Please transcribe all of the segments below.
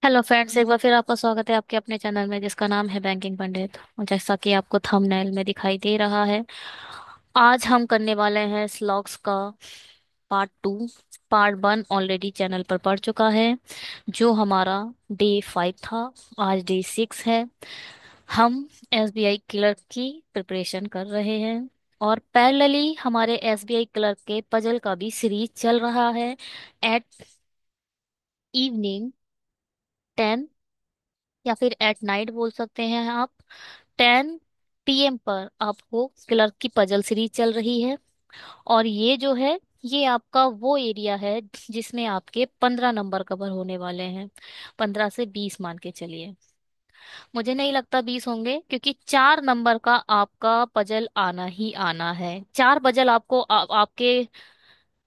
Hello friends, एक बार फिर आपका स्वागत है आपके अपने चैनल में जिसका नाम है बैंकिंग पंडित। और जैसा कि आपको थंबनेल में दिखाई दे रहा है, आज हम करने वाले हैं स्लॉग्स का पार्ट 2। पार्ट 1 ऑलरेडी चैनल पर पड़ चुका है, जो हमारा डे 5 था। आज डे 6 है। हम एसबीआई क्लर्क की प्रिपरेशन कर रहे हैं, और पैरेलली हमारे एसबीआई क्लर्क के पजल का भी सीरीज चल रहा है। एट इवनिंग 10, या फिर एट नाइट बोल सकते हैं आप, 10 PM पर आपको क्लर्क की पजल सीरीज चल रही है। और ये जो है, ये आपका वो एरिया है जिसमें आपके 15 नंबर कवर होने वाले हैं। 15 से 20 मान के चलिए। मुझे नहीं लगता 20 होंगे, क्योंकि 4 नंबर का आपका पजल आना ही आना है। 4 पजल आपको आपके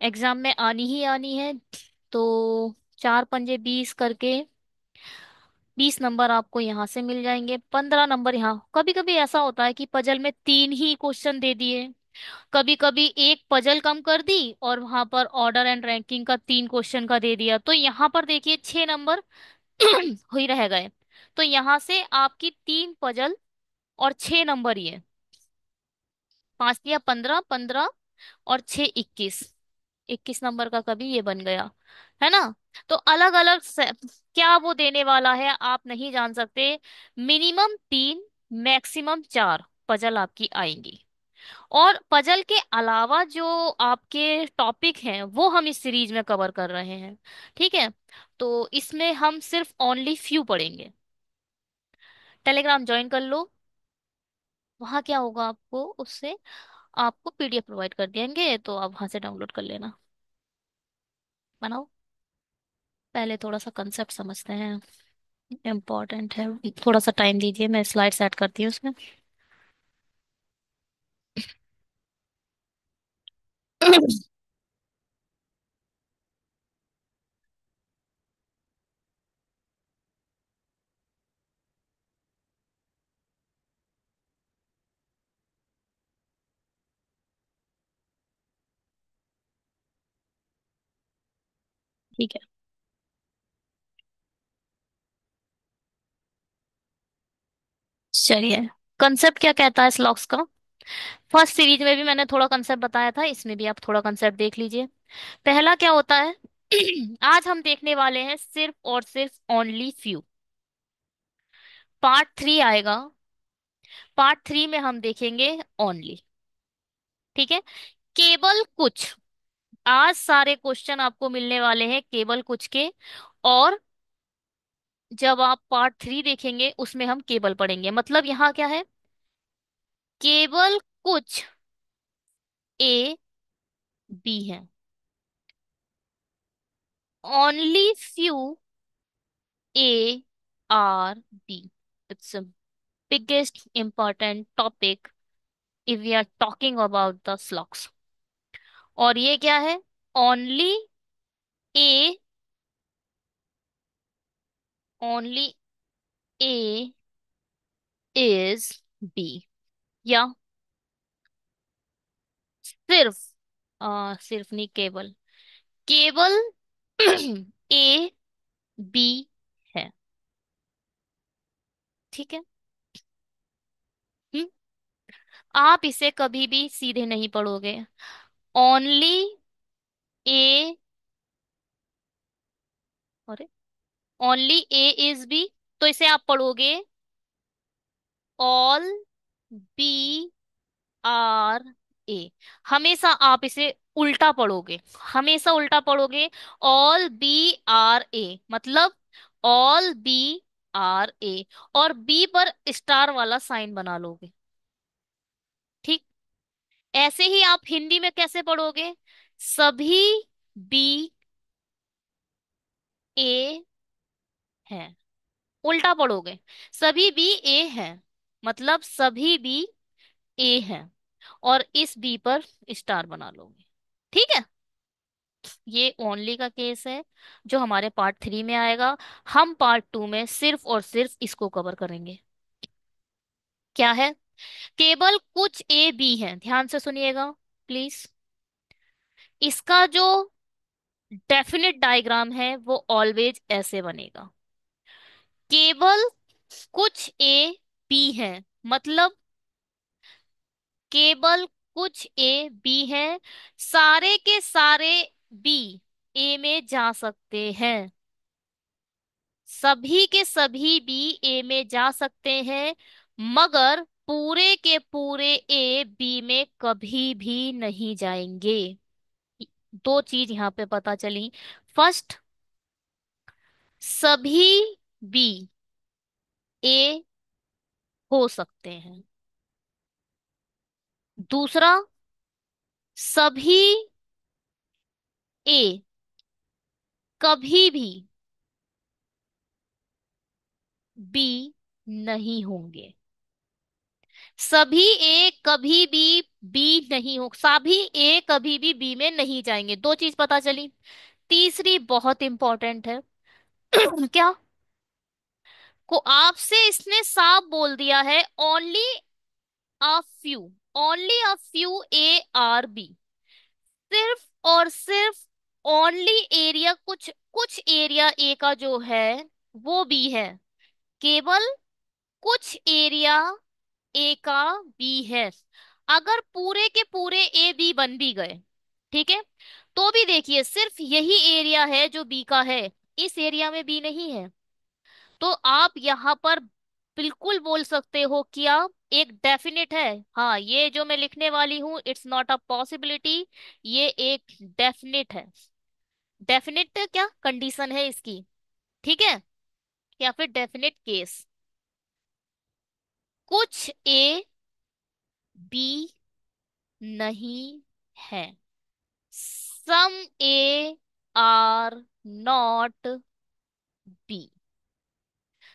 एग्जाम में आनी ही आनी है। तो 4 पंजे 20 करके 20 नंबर आपको यहाँ से मिल जाएंगे। 15 नंबर यहाँ, कभी कभी ऐसा होता है कि पजल में 3 ही क्वेश्चन दे दिए, कभी कभी एक पजल कम कर दी और वहां पर ऑर्डर एंड रैंकिंग का 3 क्वेश्चन का दे दिया, तो यहाँ पर देखिए 6 नंबर हो ही रह गए। तो यहाँ से आपकी 3 पजल और 6 नंबर ही है। 5 या 15, 15 और 6 21। 21 नंबर का कभी ये बन गया, है ना। तो अलग अलग क्या वो देने वाला है आप नहीं जान सकते। मिनिमम 3, मैक्सिमम 4 पजल आपकी आएंगी। और पजल के अलावा जो आपके टॉपिक हैं वो हम इस सीरीज में कवर कर रहे हैं। ठीक है। तो इसमें हम सिर्फ ओनली फ्यू पढ़ेंगे। टेलीग्राम ज्वाइन कर लो। वहाँ क्या होगा, आपको उससे आपको पीडीएफ प्रोवाइड कर देंगे, तो आप वहां से डाउनलोड कर लेना। बनाओ। पहले थोड़ा सा कंसेप्ट समझते हैं, इम्पोर्टेंट है। थोड़ा सा टाइम दीजिए, मैं स्लाइड सेट करती हूँ उसमें। ठीक है, चलिए। कंसेप्ट क्या कहता है स्लॉक्स का। फर्स्ट सीरीज में भी मैंने थोड़ा कंसेप्ट बताया था, इसमें भी आप थोड़ा कंसेप्ट देख लीजिए। पहला क्या होता है, आज हम देखने वाले हैं सिर्फ और सिर्फ ओनली फ्यू। पार्ट 3 आएगा। पार्ट 3 में हम देखेंगे ओनली। ठीक है। केवल कुछ। आज सारे क्वेश्चन आपको मिलने वाले हैं केवल कुछ के। और जब आप पार्ट 3 देखेंगे उसमें हम केवल पढ़ेंगे, मतलब यहाँ क्या है, केवल कुछ ए बी है। Only few A are B. It's a biggest important topic if we are talking about the slugs। और ये क्या है, only A, only A is B, या सिर्फ, सिर्फ नहीं, केवल, केवल ए बी है। ठीक है। हम्म। आप इसे कभी भी सीधे नहीं पढ़ोगे। ओनली ए, अरे, ओनली ए इज बी, तो इसे आप पढ़ोगे ऑल बी आर ए। हमेशा आप इसे उल्टा पढ़ोगे, हमेशा उल्टा पढ़ोगे। ऑल बी आर ए मतलब ऑल बी आर ए, और बी पर स्टार वाला साइन बना लोगे। ठीक। ऐसे ही आप हिंदी में कैसे पढ़ोगे, सभी बी ए है, उल्टा पढ़ोगे। सभी बी ए है मतलब सभी बी ए है, और इस बी पर स्टार बना लोगे। ठीक है। ये ओनली का केस है, जो हमारे पार्ट 3 में आएगा। हम पार्ट 2 में सिर्फ और सिर्फ इसको कवर करेंगे। क्या है, केवल कुछ ए बी है, ध्यान से सुनिएगा प्लीज। इसका जो डेफिनेट डायग्राम है वो ऑलवेज ऐसे बनेगा। केवल कुछ ए बी है, मतलब केवल कुछ ए बी है, सारे के सारे बी ए में जा सकते हैं, सभी के सभी बी ए में जा सकते हैं, मगर पूरे के पूरे ए बी में कभी भी नहीं जाएंगे। दो चीज यहाँ पे पता चली। फर्स्ट, सभी बी ए हो सकते हैं। दूसरा, सभी ए कभी भी बी नहीं होंगे। सभी ए कभी भी बी नहीं हो, सभी ए कभी भी बी में नहीं जाएंगे। दो चीज पता चली। तीसरी बहुत इंपॉर्टेंट है। क्या? को आपसे इसने साफ बोल दिया है, only a few, only a few A are B, सिर्फ और सिर्फ ओनली एरिया, कुछ कुछ एरिया ए का जो है वो बी है, केवल कुछ एरिया ए का बी है। अगर पूरे के पूरे ए बी बन भी गए, ठीक है, तो भी देखिए सिर्फ यही एरिया है जो बी का है, इस एरिया में बी नहीं है। तो आप यहाँ पर बिल्कुल बोल सकते हो क्या, एक डेफिनेट है। हाँ, ये जो मैं लिखने वाली हूँ इट्स नॉट अ पॉसिबिलिटी, ये एक डेफिनेट है। डेफिनेट क्या कंडीशन है इसकी, ठीक है, या फिर डेफिनेट केस। कुछ ए बी नहीं है, some A are not B,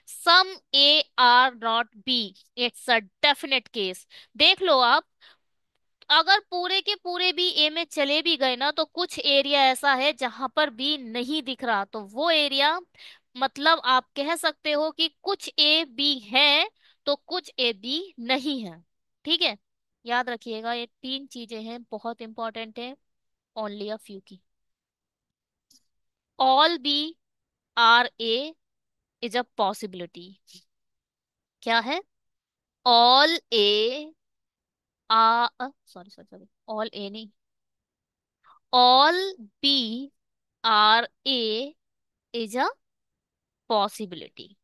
some A are not B, it's a definite case. देख लो आप, अगर पूरे के पूरे भी ए में चले भी गए ना, तो कुछ एरिया ऐसा है जहां पर बी नहीं दिख रहा, तो वो एरिया, मतलब आप कह सकते हो कि कुछ ए बी है तो कुछ ए बी नहीं है। ठीक है, याद रखिएगा ये तीन चीजें हैं, बहुत इंपॉर्टेंट है, ओनली अ फ्यू की। All B are A is a possibility. क्या है? All A uh, sorry sorry sorry, all A नहीं, all B are A is a possibility,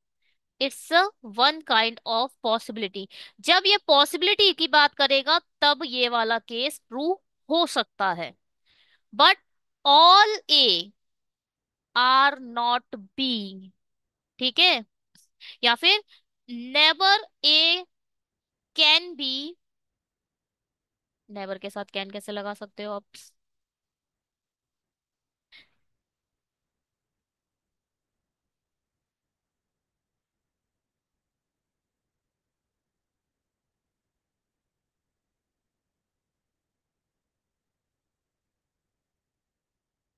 it's a one kind of possibility. जब ये possibility की बात करेगा तब ये वाला केस ट्रू हो सकता है, but all A are not B, ठीक है, या फिर never a can be, never के साथ कैन कैसे लगा सकते हो आप?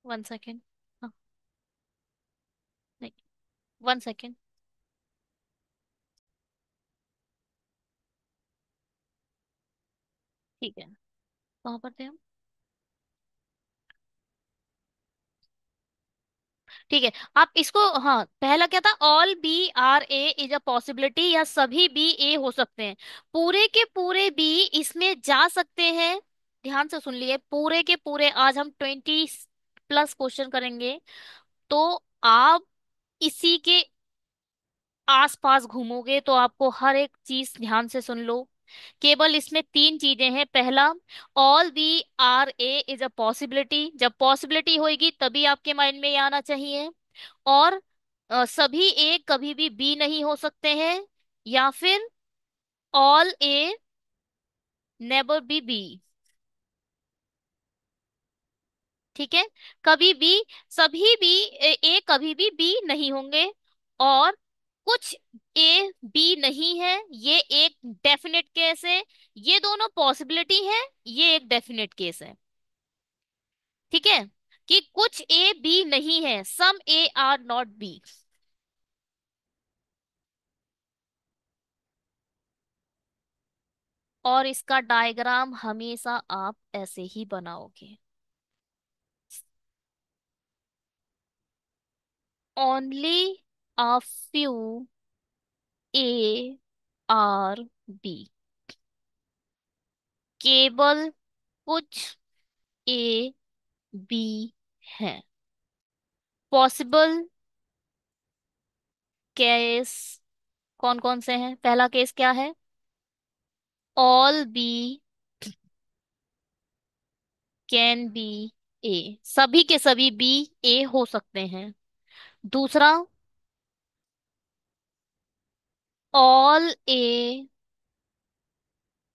1 सेकेंड। हाँ, नहीं, 1 सेकेंड। ठीक है, कहाँ पर थे हम? ठीक है, आप इसको, हाँ, पहला क्या था, all B are A is a possibility, या सभी बी ए हो सकते हैं, पूरे के पूरे बी इसमें जा सकते हैं। ध्यान से सुन लिए, पूरे के पूरे, आज हम 20+ क्वेश्चन करेंगे, तो आप इसी के आसपास घूमोगे तो आपको हर एक चीज ध्यान से सुन लो। केवल इसमें तीन चीजें हैं। पहला, all B are A is a possibility, जब पॉसिबिलिटी होगी तभी आपके माइंड में ये आना चाहिए। और सभी ए कभी भी बी नहीं हो सकते हैं, या फिर all A never be B, ठीक है, कभी भी, सभी भी ए कभी भी बी नहीं होंगे, और कुछ ए बी नहीं है, ये एक डेफिनेट केस है। ये दोनों पॉसिबिलिटी है, ये एक डेफिनेट केस है, ठीक है, कि कुछ ए बी नहीं है, some A are not B. और इसका डायग्राम हमेशा आप ऐसे ही बनाओगे, only a few A are B. केवल कुछ ए बी है। पॉसिबल केस कौन कौन से हैं? पहला केस क्या है? All B can be A, सभी के सभी बी ए हो सकते हैं। दूसरा, all A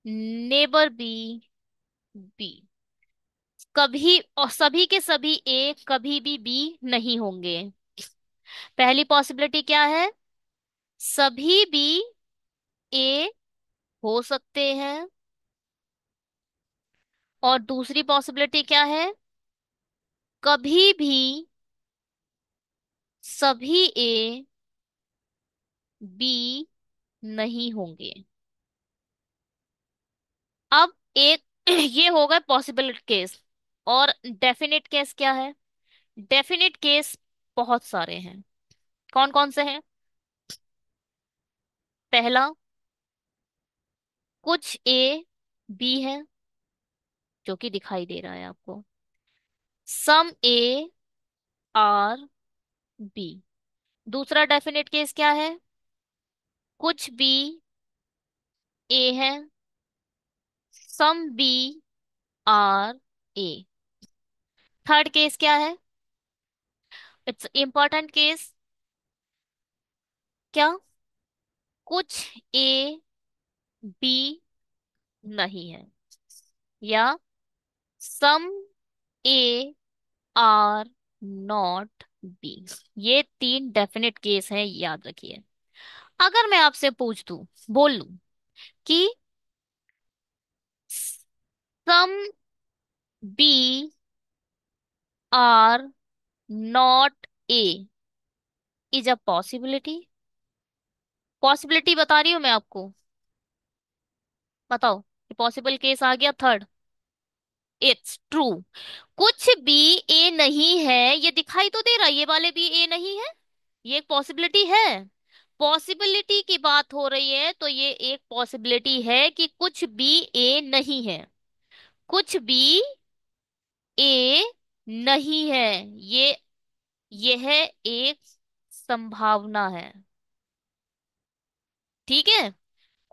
never be B, कभी और सभी के सभी ए कभी भी बी नहीं होंगे। पहली पॉसिबिलिटी क्या है? सभी बी ए हो सकते हैं। और दूसरी पॉसिबिलिटी क्या है? कभी भी सभी ए बी नहीं होंगे। अब एक ये होगा पॉसिबल केस। और डेफिनेट केस क्या है? डेफिनेट केस बहुत सारे हैं। कौन कौन से हैं? पहला, कुछ ए बी है, जो कि दिखाई दे रहा है आपको। Some A are B. दूसरा डेफिनेट केस क्या है? कुछ बी ए है, some B are A. Third case क्या है? It's important case. क्या? कुछ ए बी नहीं है, या some A are not B. ये तीन डेफिनेट केस हैं, याद रखिए। अगर मैं आपसे पूछ दूं, बोल लूं कि some B are not A is a possibility. Possibility बता रही हूं मैं आपको। बताओ, ये पॉसिबल केस आ गया थर्ड। It's true. कुछ बी ए नहीं है, ये दिखाई तो दे रहा है, ये वाले बी ए नहीं है। ये एक पॉसिबिलिटी है। पॉसिबिलिटी की बात हो रही है तो ये एक पॉसिबिलिटी है कि कुछ बी ए नहीं है। कुछ बी ए नहीं है, ये यह एक संभावना है। ठीक है?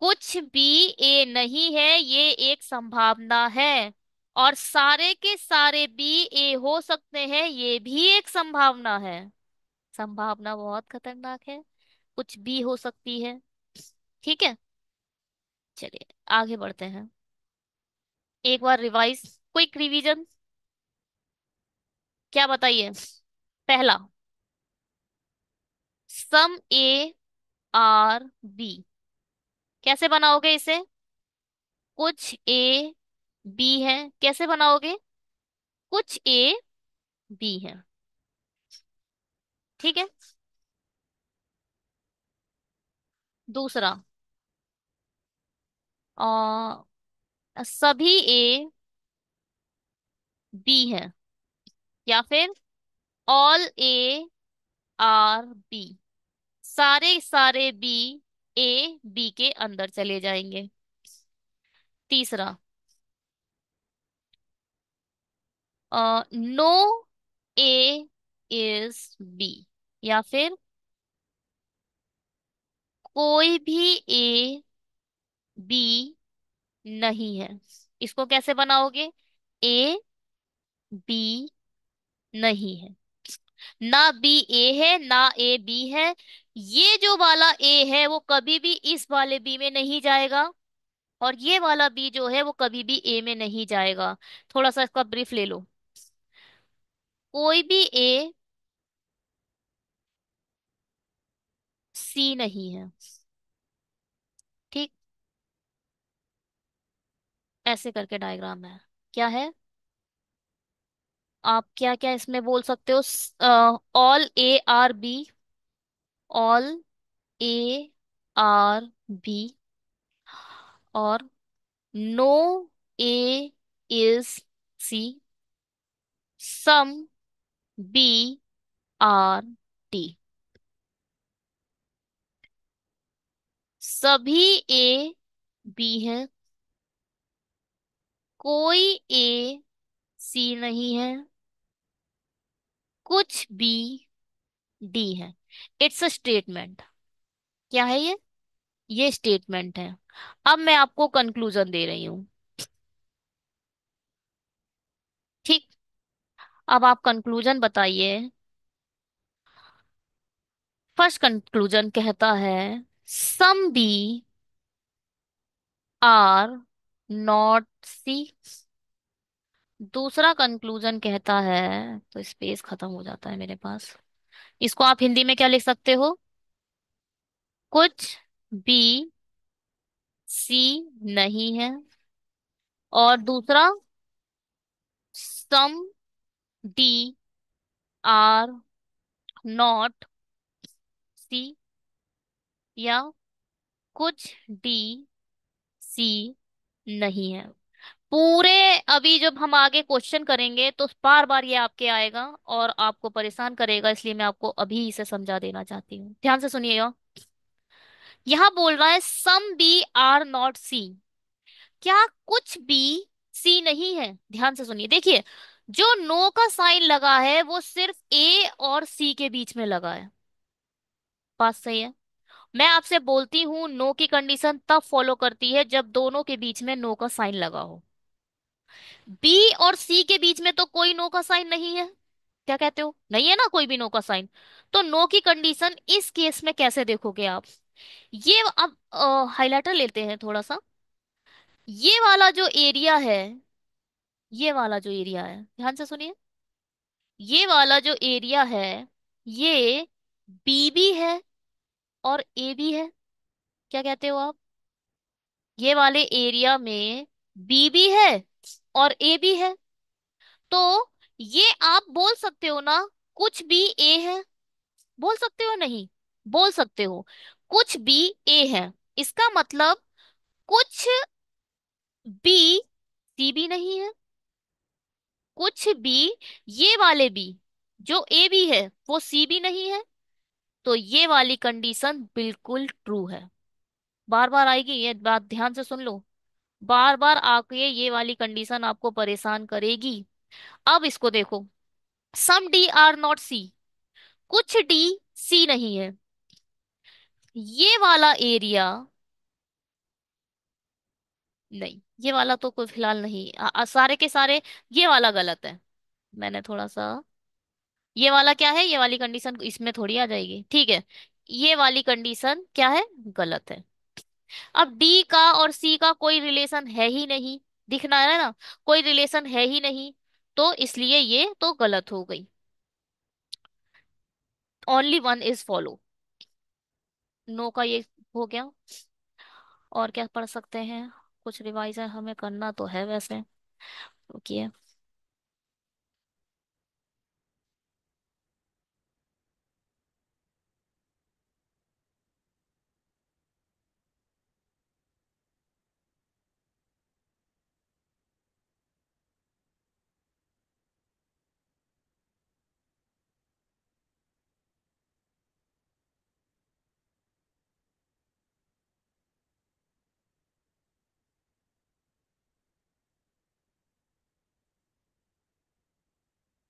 कुछ भी ए नहीं है, ये एक संभावना है। और सारे के सारे बी ए हो सकते हैं, ये भी एक संभावना है। संभावना बहुत खतरनाक है, कुछ भी हो सकती है। ठीक है, चलिए आगे बढ़ते हैं। एक बार रिवाइज, क्विक रिवीजन। क्या बताइए? पहला, सम ए आर बी। कैसे बनाओगे इसे? कुछ ए बी है, कैसे बनाओगे? कुछ ए बी है। ठीक है। दूसरा, सभी ए बी है, या फिर ऑल ए आर बी, सारे सारे बी ए बी के अंदर चले जाएंगे। तीसरा, नो ए इज बी, या फिर कोई भी ए बी नहीं है। इसको कैसे बनाओगे? ए बी नहीं है, ना बी ए है ना ए बी है। ये जो वाला ए है वो कभी भी इस वाले बी में नहीं जाएगा, और ये वाला बी जो है वो कभी भी ए में नहीं जाएगा। थोड़ा सा इसका ब्रीफ ले लो। कोई भी ए सी नहीं है। ठीक, ऐसे करके डायग्राम है। क्या है? आप क्या क्या इसमें बोल सकते हो? All A are B, all A are B, और no A is C, some B are T. सभी ए बी है, कोई ए सी नहीं है, कुछ बी डी है। It's a statement. क्या है ये स्टेटमेंट है। अब मैं आपको कंक्लूजन दे रही हूँ। ठीक। अब आप कंक्लूजन बताइए। फर्स्ट कंक्लूजन कहता है सम बी आर नॉट सी। दूसरा कंक्लूजन कहता है, तो स्पेस खत्म हो जाता है मेरे पास, इसको आप हिंदी में क्या लिख सकते हो? कुछ बी सी नहीं है। और दूसरा, सम डी आर नॉट सी, या कुछ डी सी नहीं है। पूरे, अभी जब हम आगे क्वेश्चन करेंगे तो बार बार ये आपके आएगा और आपको परेशान करेगा, इसलिए मैं आपको अभी इसे समझा देना चाहती हूँ। ध्यान से सुनिएगा। यहाँ बोल रहा है सम बी आर नॉट सी। क्या कुछ भी सी नहीं है? ध्यान से सुनिए, देखिए, जो नो का साइन लगा है वो सिर्फ ए और सी के बीच में लगा है। बात सही है। मैं आपसे बोलती हूँ नो की कंडीशन तब फॉलो करती है जब दोनों के बीच में नो का साइन लगा हो। बी और सी के बीच में तो कोई नो का साइन नहीं है। क्या कहते हो? नहीं है ना कोई भी नो का साइन। तो नो की कंडीशन इस केस में कैसे देखोगे आप? ये अब हाइलाइटर लेते हैं थोड़ा सा। ये वाला जो एरिया है, ये वाला जो एरिया है, ध्यान से सुनिए, ये वाला जो एरिया है, ये बी भी है और ए भी है। क्या कहते हो आप? ये वाले एरिया में बी भी है और ए भी है। तो ये आप बोल सकते हो ना, कुछ भी ए है। बोल सकते हो? नहीं बोल सकते हो? कुछ बी ए है, इसका मतलब कुछ बी सी भी नहीं है, कुछ बी, ये वाले बी जो ए बी है वो सी भी नहीं है। तो ये वाली कंडीशन बिल्कुल ट्रू है। बार बार आएगी ये बात, ध्यान से सुन लो। बार बार आके ये वाली कंडीशन आपको परेशान करेगी। अब इसको देखो, सम डी आर नॉट सी, कुछ डी सी नहीं है। ये वाला एरिया, नहीं ये वाला तो कोई फिलहाल नहीं, सारे के सारे, ये वाला गलत है। मैंने थोड़ा सा, ये वाला क्या है, ये वाली कंडीशन इसमें थोड़ी आ जाएगी, ठीक है। ये वाली कंडीशन क्या है? गलत है। अब डी का और सी का कोई रिलेशन है ही नहीं, दिखना है ना, कोई रिलेशन है ही नहीं, तो इसलिए ये तो गलत हो गई। Only one is follow. No का ये हो गया। और क्या पढ़ सकते हैं? कुछ रिवाइजन हमें करना तो है वैसे, रुकिए।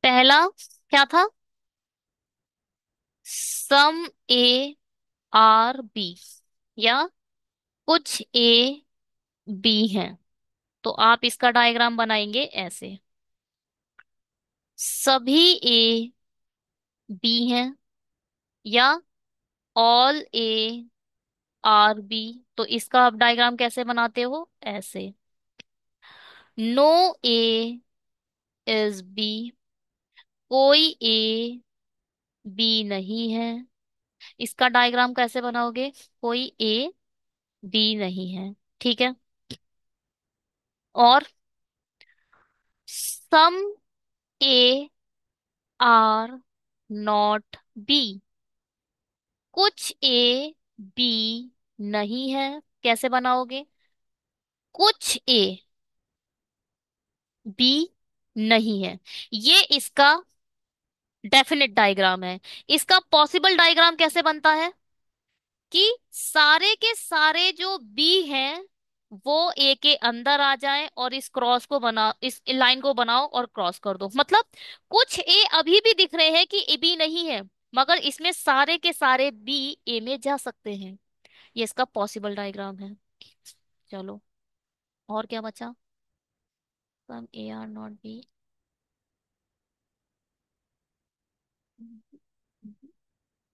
पहला क्या था? सम ए आर बी, या कुछ ए बी है। तो आप इसका डायग्राम बनाएंगे ऐसे, सभी ए बी हैं, या ऑल ए आर बी। तो इसका आप डायग्राम कैसे बनाते हो? ऐसे, नो ए इज बी, कोई ए बी नहीं है। इसका डायग्राम कैसे बनाओगे? कोई ए बी नहीं है, ठीक है। और सम ए आर नॉट बी, कुछ ए बी नहीं है। कैसे बनाओगे? कुछ ए बी नहीं है। ये इसका डेफिनेट डायग्राम है। इसका पॉसिबल डायग्राम कैसे बनता है? कि सारे के सारे जो बी हैं वो ए के अंदर आ जाएं, और इस क्रॉस को बना, इस लाइन को बनाओ और क्रॉस कर दो। मतलब कुछ ए अभी भी दिख रहे हैं कि ए बी नहीं है, मगर इसमें सारे के सारे बी ए में जा सकते हैं। ये इसका पॉसिबल डायग्राम है। चलो, और क्या बचा? Some A are not B.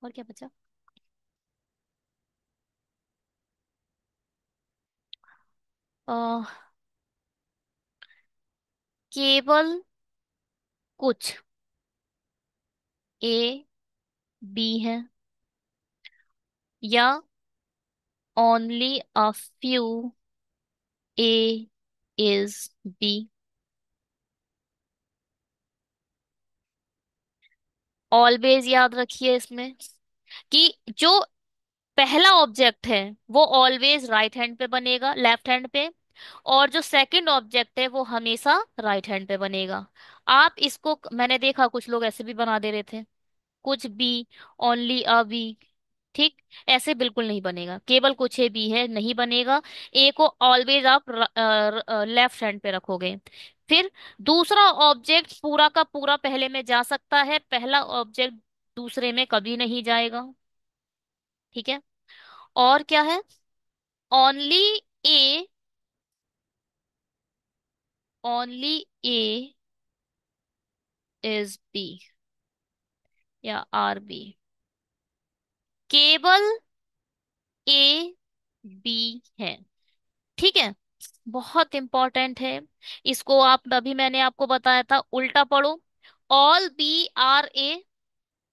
और क्या बचा? केवल कुछ ए बी है, या only a few A is B. Always याद रखिए इसमें कि जो पहला ऑब्जेक्ट है वो ऑलवेज राइट हैंड पे बनेगा, लेफ्ट हैंड पे, और जो सेकंड ऑब्जेक्ट है वो हमेशा राइट हैंड पे बनेगा। आप इसको, मैंने देखा कुछ लोग ऐसे भी बना दे रहे थे, कुछ बी, ओनली अ बी। ठीक, ऐसे बिल्कुल नहीं बनेगा। केवल कुछ ए बी है, नहीं बनेगा। ए को ऑलवेज आप लेफ्ट हैंड पे रखोगे। फिर दूसरा ऑब्जेक्ट पूरा का पूरा पहले में जा सकता है, पहला ऑब्जेक्ट दूसरे में कभी नहीं जाएगा। ठीक है, और क्या है? Only A, only A is B, या आर बी। केवल ए बी है। ठीक है, बहुत इंपॉर्टेंट है। इसको आप, अभी मैंने आपको बताया था, उल्टा पढ़ो। All B are A,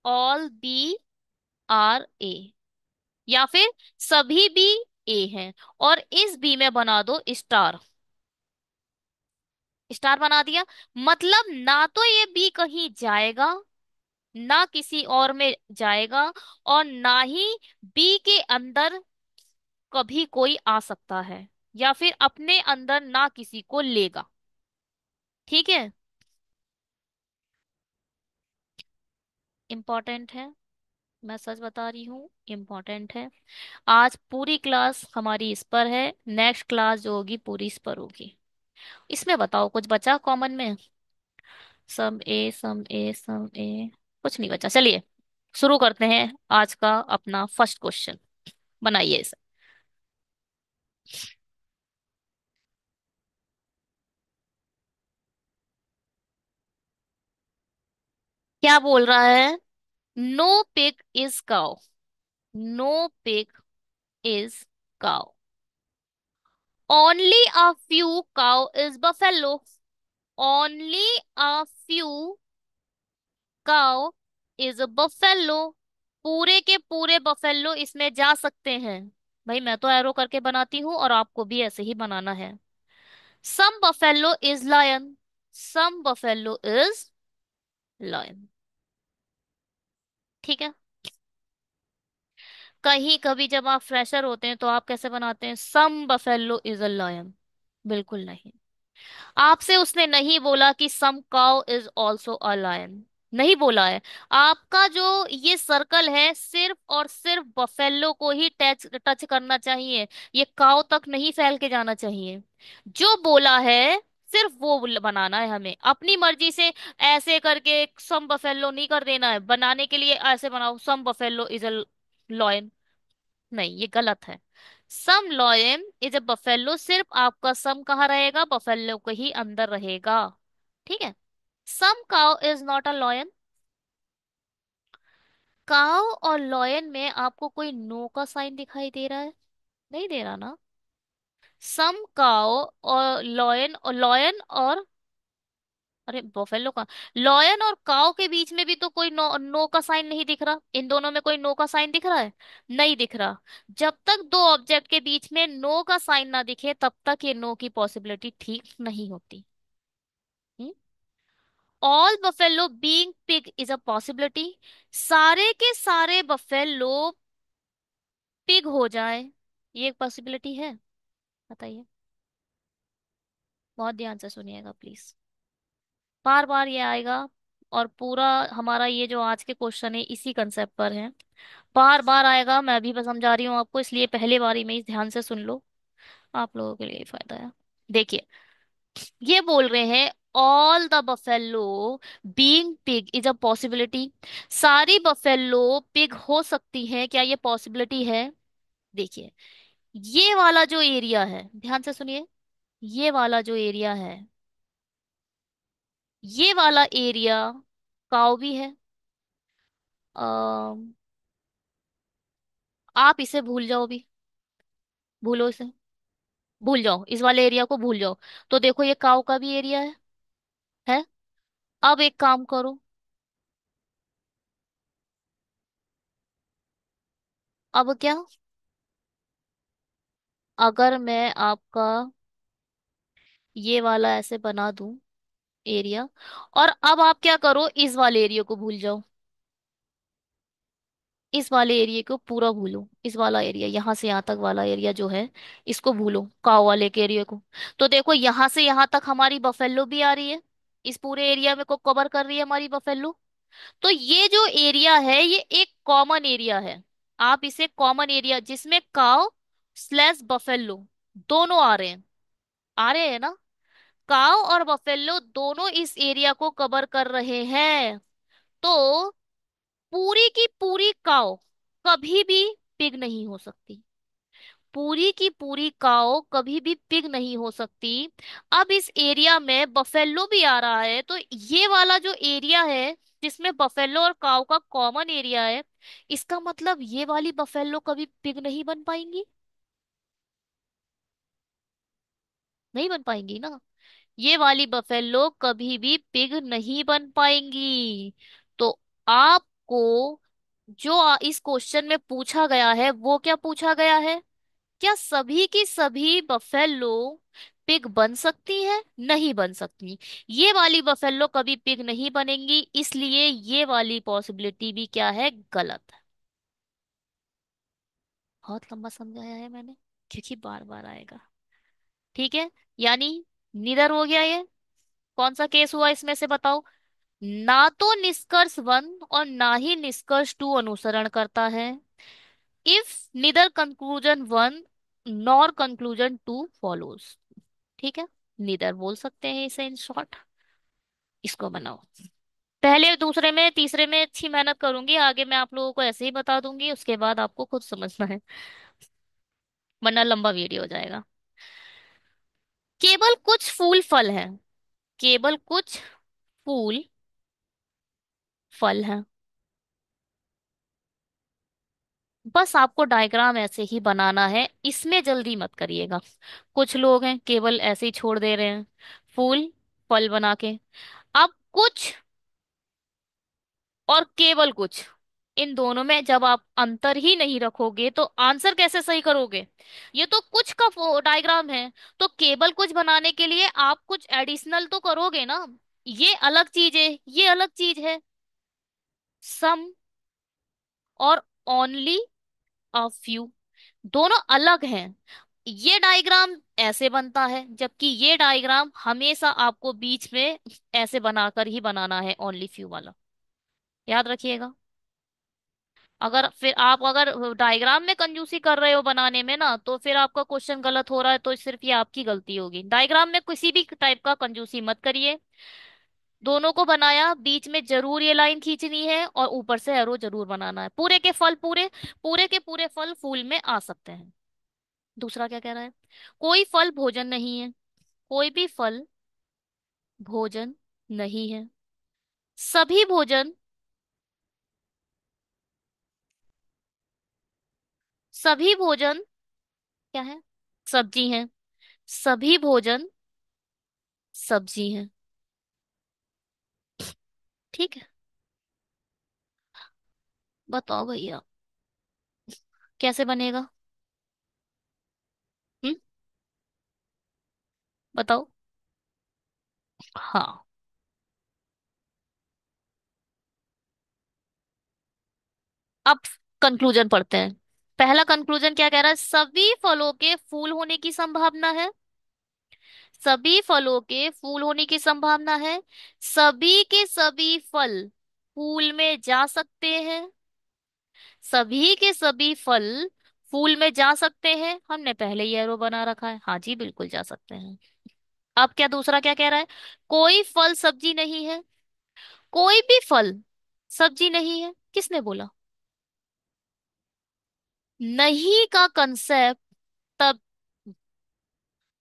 all B are A, या फिर सभी बी ए हैं, और इस बी में बना दो स्टार। स्टार बना दिया, मतलब ना तो ये बी कहीं जाएगा, ना किसी और में जाएगा, और ना ही बी के अंदर कभी कोई आ सकता है, या फिर अपने अंदर ना किसी को लेगा। ठीक है, इंपॉर्टेंट है। मैं सच बता रही हूँ, इम्पोर्टेंट है। आज पूरी क्लास हमारी इस पर है, नेक्स्ट क्लास जो होगी पूरी इस पर होगी। इसमें बताओ कुछ बचा कॉमन में? सम ए, सम ए, सम ए, कुछ नहीं बचा। चलिए शुरू करते हैं आज का अपना फर्स्ट क्वेश्चन। बनाइए इसे। क्या बोल रहा है? No pig is cow, no pig is cow, only a few cow is buffalo, only a few cow is a buffalo. पूरे के पूरे बफेलो इसमें जा सकते हैं। भाई मैं तो एरो करके बनाती हूँ, और आपको भी ऐसे ही बनाना है। Some buffalo is lion, some buffalo is lion. ठीक है, कहीं कभी जब आप फ्रेशर होते हैं तो आप कैसे बनाते हैं? Some buffalo is a lion. बिल्कुल नहीं। आपसे उसने नहीं बोला कि some cow is also a lion, नहीं बोला है। आपका जो ये सर्कल है सिर्फ और सिर्फ बफेलो को ही टच टच करना चाहिए, ये काउ तक नहीं फैल के जाना चाहिए। जो बोला है सिर्फ वो बनाना है हमें अपनी मर्जी से। ऐसे करके सम बफेलो नहीं कर देना है, बनाने के लिए ऐसे बनाओ सम बफेलो इज अ लॉयन। नहीं, ये गलत है। सम लॉयन इज अ बफेलो, सिर्फ आपका सम कहाँ रहेगा? बफेलो के ही अंदर रहेगा। ठीक है, some cow is not a lion. Cow और लॉयन में आपको कोई नो का साइन दिखाई दे रहा है? नहीं दे रहा ना। सम काउ और लॉयन, और लॉयन और, अरे बफेलो का, लॉयन और काउ के बीच में भी तो कोई नो का साइन नहीं दिख रहा। इन दोनों में कोई नो का साइन दिख रहा है? नहीं दिख रहा। जब तक दो ऑब्जेक्ट के बीच में नो का साइन ना दिखे तब तक ये नो की पॉसिबिलिटी ठीक नहीं होती। All buffalo being pig is a possibility, सारे के सारे बफेलो पिग हो जाए, ये एक पॉसिबिलिटी है? बताइए, बहुत ध्यान से सुनिएगा प्लीज, बार बार ये आएगा। और पूरा हमारा ये जो आज के क्वेश्चन है इसी कंसेप्ट पर है। बार बार आएगा, मैं भी समझा रही हूँ आपको, इसलिए पहले बारी में ही ध्यान से सुन लो। आप लोगों के लिए ही फायदा है। देखिए, ये बोल रहे हैं all the buffalo being pig is a possibility. सारी बफेलो पिग हो सकती हैं, क्या ये पॉसिबिलिटी है? देखिए, ये वाला जो एरिया है, ध्यान से सुनिए, ये वाला जो एरिया है, ये वाला एरिया काऊ भी है। अम, आप इसे भूल जाओ भी, भूलो इसे, भूल जाओ, इस वाले एरिया को भूल जाओ। तो देखो, ये काऊ का भी एरिया है। अब एक काम करो। अब क्या, अगर मैं आपका ये वाला ऐसे बना दूं एरिया, और अब आप क्या करो, इस वाले एरिया को भूल जाओ, इस वाले एरिया को पूरा भूलो, इस वाला एरिया यहाँ से यहाँ तक वाला एरिया जो है, इसको भूलो, काओ वाले के एरिया को। तो देखो, यहाँ से यहाँ तक हमारी बफेलो भी आ रही है, इस पूरे एरिया में को कवर कर रही है हमारी बफेलो। तो ये जो एरिया है, ये एक कॉमन एरिया है। आप इसे कॉमन एरिया, जिसमें काओ स्लैश बफेलो दोनों आ रहे हैं, आ रहे हैं ना, काओ और बफेलो दोनों इस एरिया को कवर कर रहे हैं। तो पूरी की पूरी काओ कभी भी पिग नहीं हो सकती, पूरी की पूरी काओ कभी भी पिग नहीं हो सकती। अब इस एरिया में बफेलो भी आ रहा है, तो ये वाला जो एरिया है, जिसमें बफेलो और काओ का कॉमन एरिया है, इसका मतलब ये वाली बफेलो कभी पिग नहीं बन पाएंगी, नहीं बन पाएंगी ना। ये वाली बफेलो कभी भी पिग नहीं बन पाएंगी। तो आपको जो इस क्वेश्चन में पूछा गया है, वो क्या पूछा गया है? क्या सभी की सभी बफेलो पिग बन सकती है? नहीं बन सकती। ये वाली बफेलो कभी पिग नहीं बनेंगी, इसलिए ये वाली पॉसिबिलिटी भी क्या है, गलत है। बहुत लंबा समझाया है मैंने, क्योंकि बार बार आएगा। ठीक है, यानी निडर हो गया ये। कौन सा केस हुआ इसमें से बताओ? ना तो निष्कर्ष वन और ना ही निष्कर्ष टू अनुसरण करता है। If neither conclusion one nor conclusion two follows. ठीक है, निदर बोल सकते हैं इसे इन शॉर्ट। इसको बनाओ। पहले दूसरे में तीसरे में अच्छी मेहनत करूंगी, आगे मैं आप लोगों को ऐसे ही बता दूंगी, उसके बाद आपको खुद समझना है, वरना लंबा वीडियो हो जाएगा। केवल कुछ फूल फल हैं, केवल कुछ फूल फल हैं। बस आपको डायग्राम ऐसे ही बनाना है, इसमें जल्दी मत करिएगा। कुछ लोग हैं केवल ऐसे ही छोड़ दे रहे हैं, फूल फल बना के। अब कुछ और केवल कुछ, इन दोनों में जब आप अंतर ही नहीं रखोगे तो आंसर कैसे सही करोगे? ये तो कुछ का डायग्राम है, तो केवल कुछ बनाने के लिए आप कुछ एडिशनल तो करोगे ना। ये अलग चीज है, ये अलग चीज है। सम और ओनली अ फ्यू दोनों अलग हैं। ये डायग्राम ऐसे बनता है, जबकि ये डायग्राम हमेशा आपको बीच में ऐसे बनाकर ही बनाना है, ओनली फ्यू वाला। याद रखिएगा। अगर फिर आप अगर डायग्राम में कंजूसी कर रहे हो बनाने में ना, तो फिर आपका क्वेश्चन गलत हो रहा है, तो सिर्फ ये आपकी गलती होगी। डायग्राम में किसी भी टाइप का कंजूसी मत करिए। दोनों को बनाया, बीच में जरूर ये लाइन खींचनी है, और ऊपर से एरो जरूर बनाना है। पूरे के फल पूरे, पूरे के पूरे फल फूल में आ सकते हैं। दूसरा क्या कह रहा है? कोई फल भोजन नहीं है, कोई भी फल भोजन नहीं है। सभी भोजन, सभी भोजन क्या है? सब्जी है। सभी भोजन सब्जी है। ठीक है, बताओ भैया, कैसे बनेगा? हम्म, बताओ। हाँ, अब कंक्लूजन पढ़ते हैं। पहला कंक्लूजन क्या कह रहा है? सभी फलों के फूल होने की संभावना है, सभी फलों के फूल होने की संभावना है, सभी के सभी फल फूल में जा सकते हैं, सभी के सभी फल फूल में जा सकते हैं, हमने पहले ही एरो बना रखा है, हाँ जी बिल्कुल जा सकते हैं। अब क्या दूसरा क्या कह रहा है? कोई फल सब्जी नहीं है। कोई भी फल सब्जी नहीं है, किसने बोला? नहीं का कंसेप्ट तब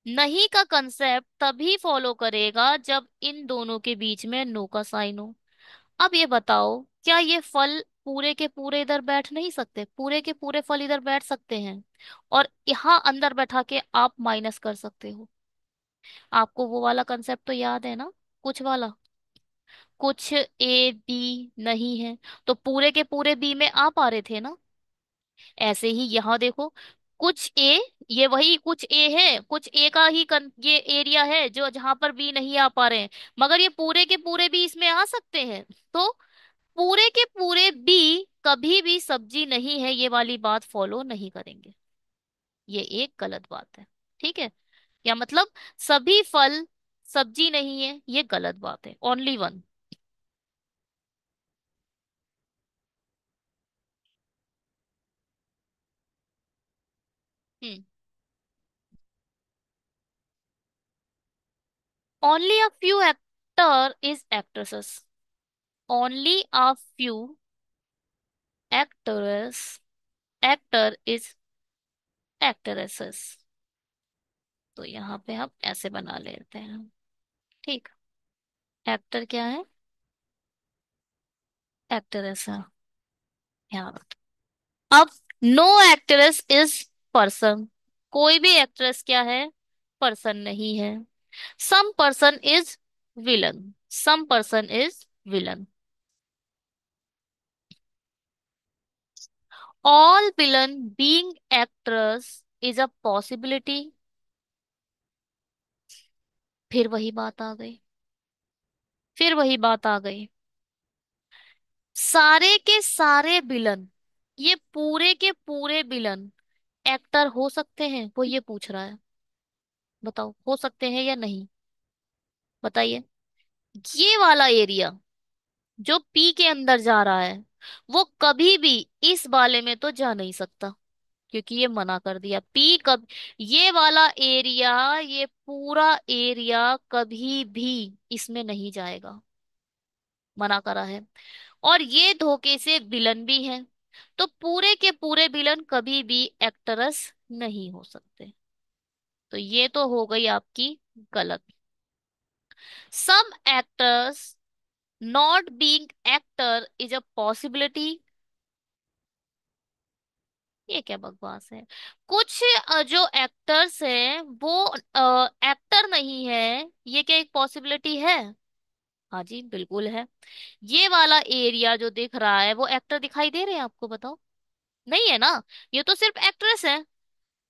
नहीं का कंसेप्ट तभी फॉलो करेगा जब इन दोनों के बीच में नो का साइन हो। अब ये बताओ, क्या ये फल पूरे के पूरे इधर बैठ नहीं सकते? पूरे के पूरे फल इधर बैठ सकते हैं, और यहाँ अंदर बैठा के आप माइनस कर सकते हो। आपको वो वाला कंसेप्ट तो याद है ना, कुछ वाला? कुछ ए बी नहीं है, तो पूरे के पूरे बी में आप आ रहे थे ना। ऐसे ही यहाँ देखो, कुछ ए, ये वही कुछ ए है, कुछ ए का ही ये एरिया है जो जहां पर बी नहीं आ पा रहे हैं, मगर ये पूरे के पूरे भी इसमें आ सकते हैं। तो पूरे के पूरे बी कभी भी सब्जी नहीं है, ये वाली बात फॉलो नहीं करेंगे। ये एक गलत बात है, ठीक है? या मतलब सभी फल सब्जी नहीं है, ये गलत बात है, only one. Hmm. Only a few actor is actresses. Only a few actors, actor is actresses. तो यहाँ पे हम ऐसे बना लेते हैं, ठीक। एक्टर क्या है? एक्ट्रेस है, यहाँ रखो। अब नो एक्ट्रेस इज पर्सन। कोई भी एक्ट्रेस क्या है? पर्सन नहीं है। Some person is villain. Some person is villain. All villain being actress is a possibility. फिर वही बात आ गई, फिर वही बात आ गई। सारे के सारे विलन, ये पूरे के पूरे विलन एक्टर हो सकते हैं, वो ये पूछ रहा है। बताओ हो सकते हैं या नहीं? बताइए। ये वाला एरिया जो पी के अंदर जा रहा है, वो कभी भी इस वाले में तो जा नहीं सकता, क्योंकि ये मना कर दिया। पी कब, ये वाला एरिया, ये पूरा एरिया कभी भी इसमें नहीं जाएगा, मना करा है। और ये धोखे से विलन भी है, तो पूरे के पूरे विलन कभी भी एक्टरस नहीं हो सकते। तो ये तो हो गई आपकी गलत। Some actors not being actor is a possibility. ये क्या बकवास है? कुछ जो एक्टर्स हैं वो एक्टर नहीं है, ये क्या एक पॉसिबिलिटी है? हाँ जी बिल्कुल है। ये वाला एरिया जो दिख रहा है, वो एक्टर दिखाई दे रहे हैं आपको? बताओ। नहीं है ना, ये तो सिर्फ एक्ट्रेस है।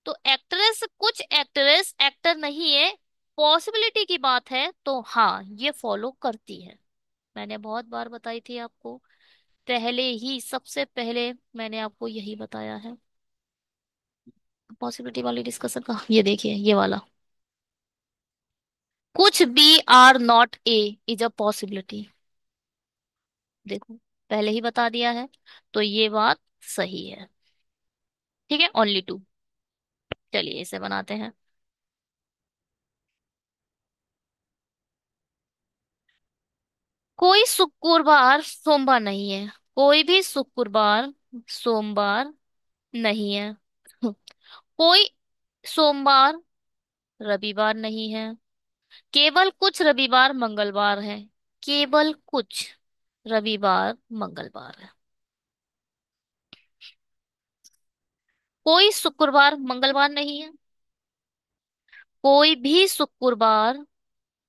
तो एक्ट्रेस, कुछ एक्ट्रेस एक्टर नहीं है, पॉसिबिलिटी की बात है, तो हाँ ये फॉलो करती है। मैंने बहुत बार बताई थी आपको, पहले ही सबसे पहले मैंने आपको यही बताया है। पॉसिबिलिटी वाली डिस्कशन का ये देखिए, ये वाला, कुछ B are not A is a possibility. देखो, पहले ही बता दिया है, तो ये बात सही है। ठीक है, ओनली टू। चलिए इसे बनाते हैं। कोई शुक्रवार सोमवार नहीं है। कोई भी शुक्रवार सोमवार नहीं है। कोई सोमवार रविवार नहीं है। केवल कुछ रविवार मंगलवार है। केवल कुछ रविवार मंगलवार है। कोई शुक्रवार मंगलवार नहीं है। कोई भी शुक्रवार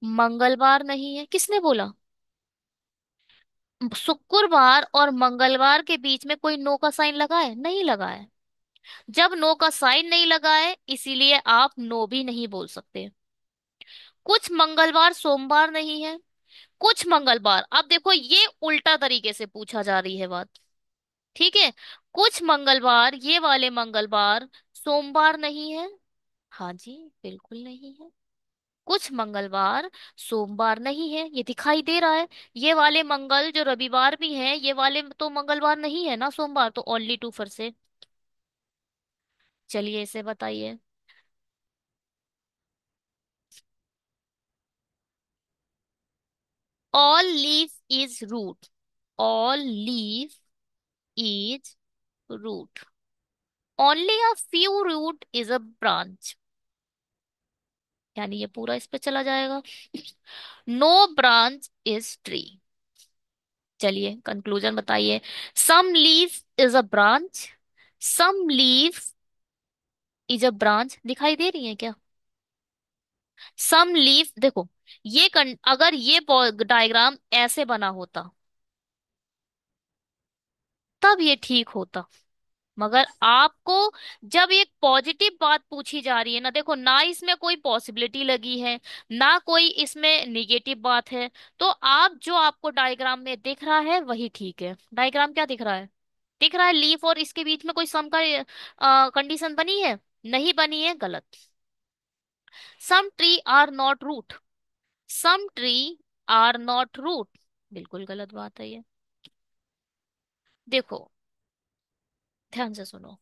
मंगलवार नहीं है, किसने बोला? शुक्रवार और मंगलवार के बीच में कोई नो का साइन लगा है? नहीं लगा है। जब नो का साइन नहीं लगा है, इसीलिए आप नो भी नहीं बोल सकते। कुछ मंगलवार सोमवार नहीं है। कुछ मंगलवार, अब देखो ये उल्टा तरीके से पूछा जा रही है बात। ठीक है, कुछ मंगलवार, ये वाले मंगलवार सोमवार नहीं है। हाँ जी बिल्कुल नहीं है। कुछ मंगलवार सोमवार नहीं है, ये दिखाई दे रहा है। ये वाले मंगल जो रविवार भी हैं, ये वाले तो मंगलवार नहीं है ना, सोमवार, तो ओनली टू फिर से। चलिए इसे बताइए। All leaf is root. All leaf is root. Only a few root is a branch. यानी ये पूरा इस पे चला जाएगा। No branch is tree. चलिए कंक्लूजन बताइए। Some leaf is a branch. Some leaf is a branch दिखाई दे रही है क्या? सम लीफ देखो, अगर ये डायग्राम ऐसे बना होता तब ये ठीक होता। मगर आपको जब एक पॉजिटिव बात पूछी जा रही है ना, देखो ना इसमें कोई पॉसिबिलिटी लगी है, ना कोई इसमें निगेटिव बात है, तो आप जो आपको डायग्राम में दिख रहा है वही ठीक है। डायग्राम क्या दिख रहा है? दिख रहा है लीफ और इसके बीच में कोई सम का कंडीशन बनी है? नहीं बनी है, गलत। Some tree are not root. Some tree are not root, बिल्कुल गलत बात है ये। देखो, ध्यान से सुनो।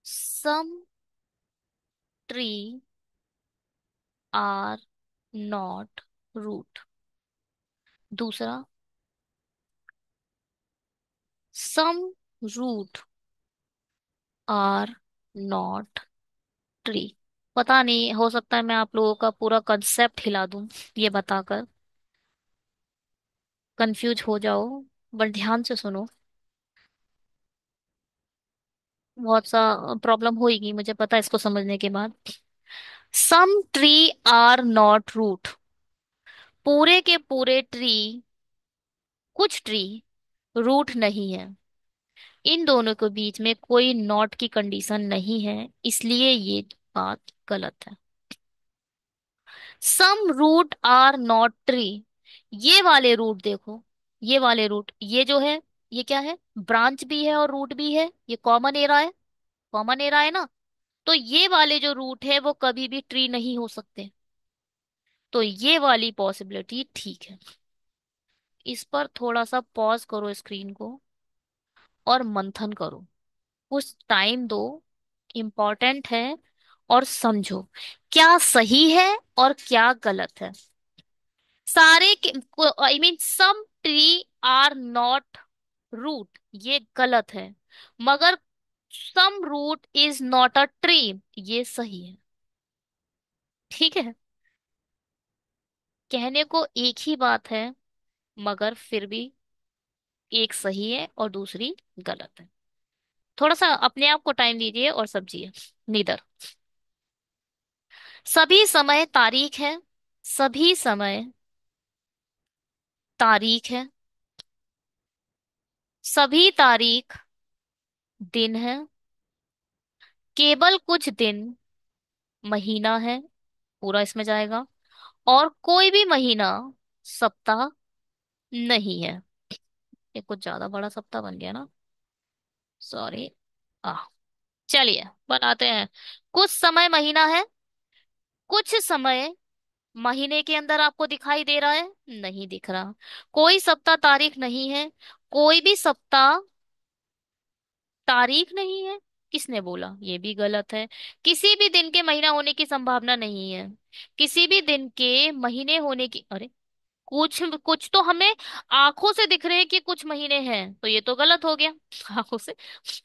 Some tree are not root. दूसरा, some root are not tree. पता नहीं, हो सकता है मैं आप लोगों का पूरा कंसेप्ट हिला दूं ये बताकर, कंफ्यूज हो जाओ। बट ध्यान से सुनो, बहुत सा प्रॉब्लम होगी मुझे पता है इसको समझने के बाद। सम ट्री आर नॉट रूट, पूरे के पूरे ट्री, कुछ ट्री रूट नहीं है। इन दोनों के बीच में कोई नॉट की कंडीशन नहीं है, इसलिए ये बात गलत है। सम रूट आर नॉट ट्री, ये वाले रूट देखो, ये वाले रूट, ये जो है, ये क्या है? ब्रांच भी है और रूट भी है, ये कॉमन एरा है। कॉमन एरा है ना, तो ये वाले जो रूट है वो कभी भी ट्री नहीं हो सकते। तो ये वाली पॉसिबिलिटी ठीक है। इस पर थोड़ा सा पॉज करो स्क्रीन को और मंथन करो, कुछ टाइम दो, इम्पोर्टेंट है। और समझो क्या सही है और क्या गलत है। सारे I mean some tree are not root, ये गलत है। मगर some root is not a tree, ये सही है। ठीक है, कहने को एक ही बात है, मगर फिर भी एक सही है और दूसरी गलत है। थोड़ा सा अपने आप को टाइम दीजिए और समझिए। नीदर, सभी समय तारीख है। सभी समय तारीख है। सभी तारीख दिन है। केवल कुछ दिन महीना है, पूरा इसमें जाएगा। और कोई भी महीना सप्ताह नहीं है। ये कुछ ज्यादा बड़ा सप्ताह बन गया ना, सॉरी। आ चलिए बनाते हैं। कुछ समय महीना है। कुछ समय महीने के अंदर आपको दिखाई दे रहा है? नहीं दिख रहा। कोई सप्ताह तारीख नहीं है। कोई भी सप्ताह तारीख नहीं है, किसने बोला? ये भी गलत है। किसी भी दिन के महीना होने की संभावना नहीं है। किसी भी दिन के महीने होने की, अरे, कुछ कुछ तो हमें आंखों से दिख रहे हैं कि कुछ महीने हैं, तो ये तो गलत हो गया। आंखों से,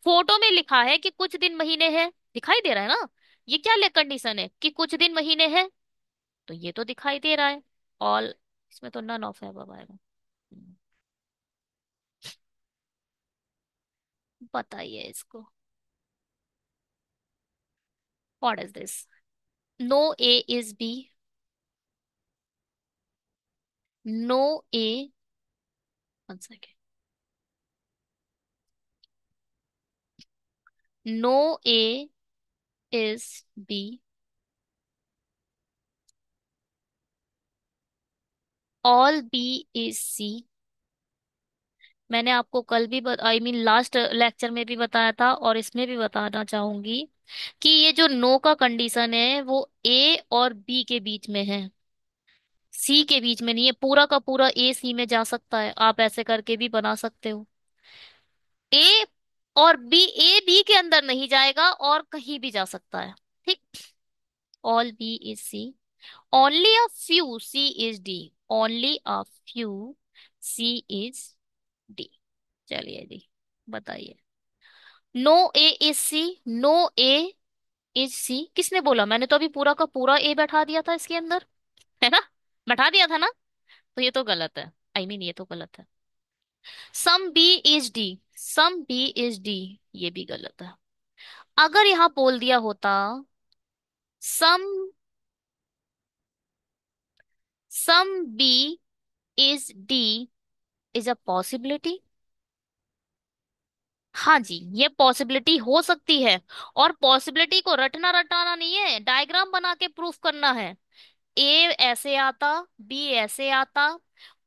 फोटो में लिखा है कि कुछ दिन महीने हैं, दिखाई दे रहा है ना। ये क्या ले कंडीशन है कि कुछ दिन महीने हैं? तो ये तो दिखाई दे रहा है। ऑल, इसमें तो नन ऑफ है आएगा। हम्म, बताइए इसको। What is this? No A is B. No A, one second. No A is B. All B is C. मैंने आपको कल भी आई मीन लास्ट लेक्चर में भी बताया था और इसमें भी बताना चाहूंगी कि ये जो नो का कंडीशन है वो ए और बी के बीच में है, सी के बीच में नहीं है। पूरा का पूरा ए सी में जा सकता है, आप ऐसे करके भी बना सकते हो। ए और बी, ए बी के अंदर नहीं जाएगा और कहीं भी जा सकता है। ठीक। All B is C, only a few C is D, only a few C is D. चलिए जी, बताइए। No A is C, no A is C किसने बोला? मैंने तो अभी पूरा का पूरा ए बैठा दिया था इसके अंदर, है ना? बैठा दिया था ना? तो ये तो गलत है, आई मीन ये तो गलत है। Some B is D, some B is D, ये भी गलत है। अगर यहां बोल दिया होता some, some B is D is a possibility. हाँ जी, ये पॉसिबिलिटी हो सकती है। और पॉसिबिलिटी को रटना रटाना नहीं है, डायग्राम बना के प्रूफ करना है। ए ऐसे आता, बी ऐसे आता,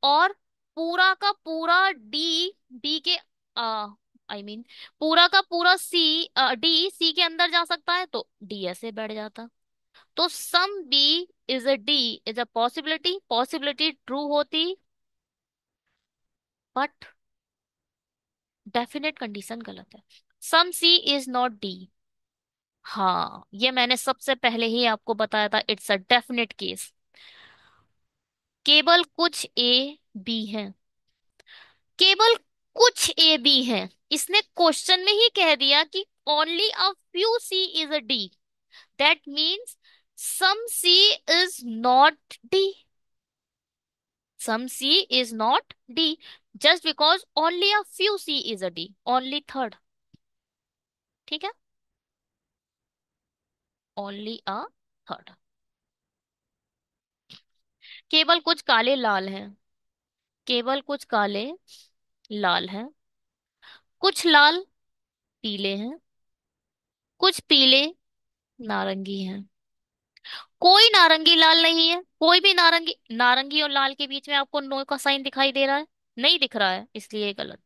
और पूरा का पूरा डी, बी के आई मीन पूरा का पूरा सी, डी सी के अंदर जा सकता है, तो डी ऐसे बैठ जाता। तो some B is a D is a possibility, possibility true होती, बट डेफिनेट कंडीशन गलत है। Some C is not D. हाँ, ये मैंने सबसे पहले ही आपको बताया था, इट्स अ डेफिनेट केस। केवल कुछ ए बी हैं, केवल कुछ ए बी हैं। इसने क्वेश्चन में ही कह दिया कि only a few C is a D, that means some C is not D, some C is not D, just because only a few C is a D, only third. ठीक है, only a third. केवल कुछ काले लाल हैं, केवल कुछ काले लाल हैं, कुछ लाल पीले हैं, कुछ पीले नारंगी हैं, कोई नारंगी लाल नहीं है। कोई भी नारंगी, नारंगी और लाल के बीच में आपको नो का साइन दिखाई दे रहा है? नहीं दिख रहा है, इसलिए ये गलत।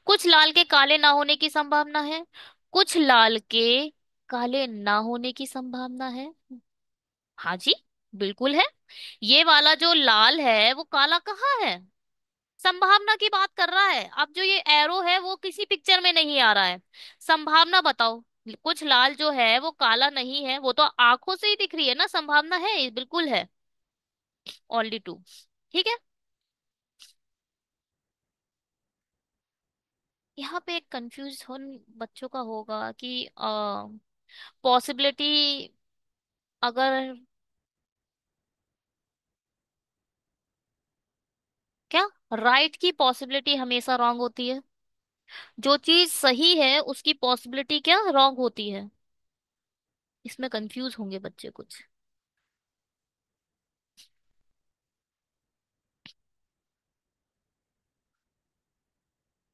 कुछ लाल के काले ना होने की संभावना है, कुछ लाल के काले ना होने की संभावना है। हाँ जी, बिल्कुल है। ये वाला जो लाल है वो काला कहाँ है? संभावना की बात कर रहा है। अब जो ये एरो है वो किसी पिक्चर में नहीं आ रहा है। संभावना बताओ। कुछ लाल जो है वो काला नहीं है, वो तो आंखों से ही दिख रही है ना, संभावना है, बिल्कुल है। Only two. ठीक है। यहाँ पे एक कंफ्यूज हो बच्चों का होगा कि पॉसिबिलिटी, अगर, क्या, राइट की पॉसिबिलिटी हमेशा रॉन्ग होती है? जो चीज सही है उसकी पॉसिबिलिटी क्या रॉन्ग होती है? इसमें कंफ्यूज होंगे बच्चे कुछ।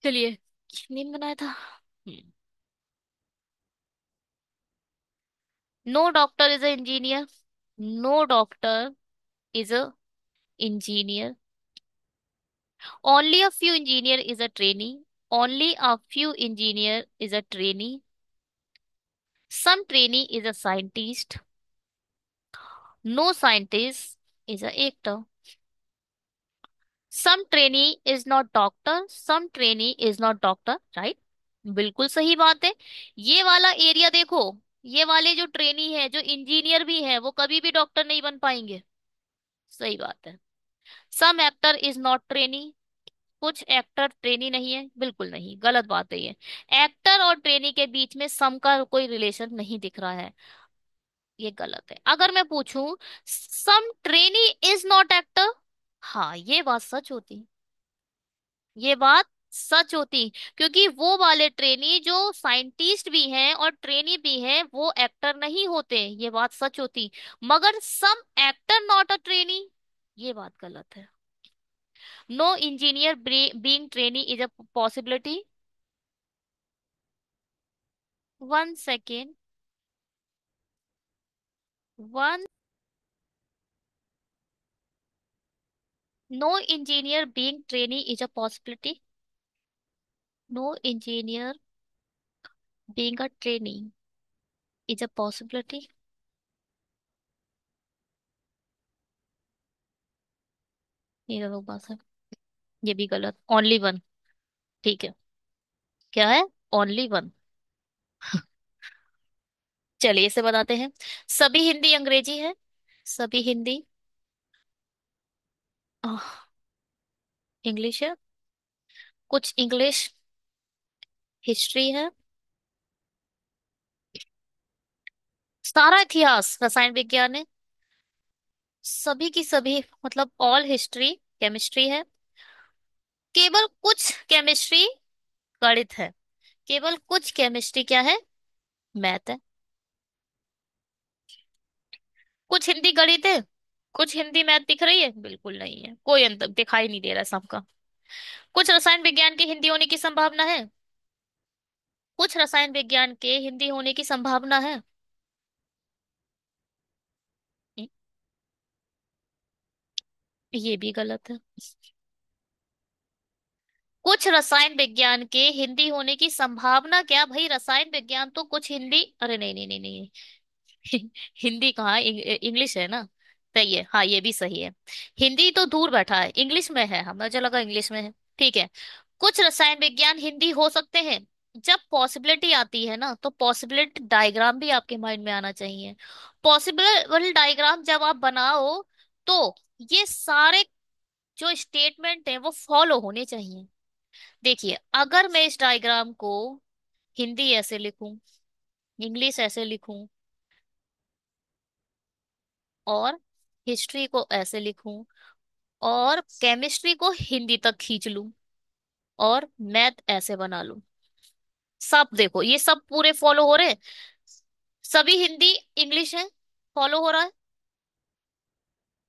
चलिए, नींद बनाया था। No doctor is a engineer, no doctor is a engineer, only a few engineer is a trainee, only a few engineer is a trainee, some trainee is a scientist, no scientist is a actor, some trainee is not doctor, some trainee is not doctor, right? बिल्कुल सही बात है। ये वाला area देखो, ये वाले जो ट्रेनी है, जो इंजीनियर भी है, वो कभी भी डॉक्टर नहीं बन पाएंगे। सही बात है। सम एक्टर इज नॉट ट्रेनी, कुछ एक्टर ट्रेनी नहीं है, बिल्कुल नहीं, गलत बात है ये। एक्टर और ट्रेनी के बीच में सम का कोई रिलेशन नहीं दिख रहा है, ये गलत है। अगर मैं पूछूं सम ट्रेनी इज नॉट एक्टर, हाँ ये बात सच होती, ये बात सच होती, क्योंकि वो वाले ट्रेनी जो साइंटिस्ट भी हैं और ट्रेनी भी हैं वो एक्टर नहीं होते, ये बात सच होती। मगर सम एक्टर नॉट अ ट्रेनी, ये बात गलत है। No engineer being trainee is a possibility. One second, one, no engineer being trainee is a possibility, no engineer being a trainee, is a possibility. ये गलत बात है। ये भी गलत। Only one. ठीक है। क्या है? Only one. चलिए इसे बताते हैं। सभी हिंदी अंग्रेजी है। सभी हिंदी इंग्लिश है। कुछ इंग्लिश हिस्ट्री है। सारा इतिहास रसायन विज्ञान है। सभी की सभी मतलब ऑल हिस्ट्री केमिस्ट्री है। केवल कुछ केमिस्ट्री गणित है। केवल कुछ केमिस्ट्री क्या है? मैथ है। कुछ हिंदी गणित है। कुछ हिंदी मैथ दिख रही है? बिल्कुल नहीं है, कोई अंतर दिखाई नहीं दे रहा सबका। कुछ रसायन विज्ञान की हिंदी होने की संभावना है। कुछ रसायन विज्ञान के हिंदी होने की संभावना है। ये भी गलत है। कुछ रसायन विज्ञान के हिंदी होने की संभावना क्या भाई? रसायन विज्ञान तो कुछ हिंदी, अरे नहीं नहीं नहीं नहीं। हिंदी कहाँ इंग्लिश है ना। सही है, हाँ ये भी सही है। हिंदी तो दूर बैठा है, इंग्लिश में है, हमें मुझे लगा इंग्लिश में है। ठीक है। कुछ रसायन विज्ञान हिंदी हो सकते हैं। जब पॉसिबिलिटी आती है ना, तो पॉसिबिलिटी डायग्राम भी आपके माइंड में आना चाहिए। पॉसिबल डायग्राम जब आप बनाओ, तो ये सारे जो स्टेटमेंट है वो फॉलो होने चाहिए। देखिए, अगर मैं इस डायग्राम को हिंदी ऐसे लिखूं, इंग्लिश ऐसे लिखूं, और हिस्ट्री को ऐसे लिखूं, और केमिस्ट्री को हिंदी तक खींच लूं, और मैथ ऐसे बना लूं, सब देखो ये सब पूरे फॉलो हो रहे हैं। सभी हिंदी इंग्लिश है, फॉलो हो रहा है।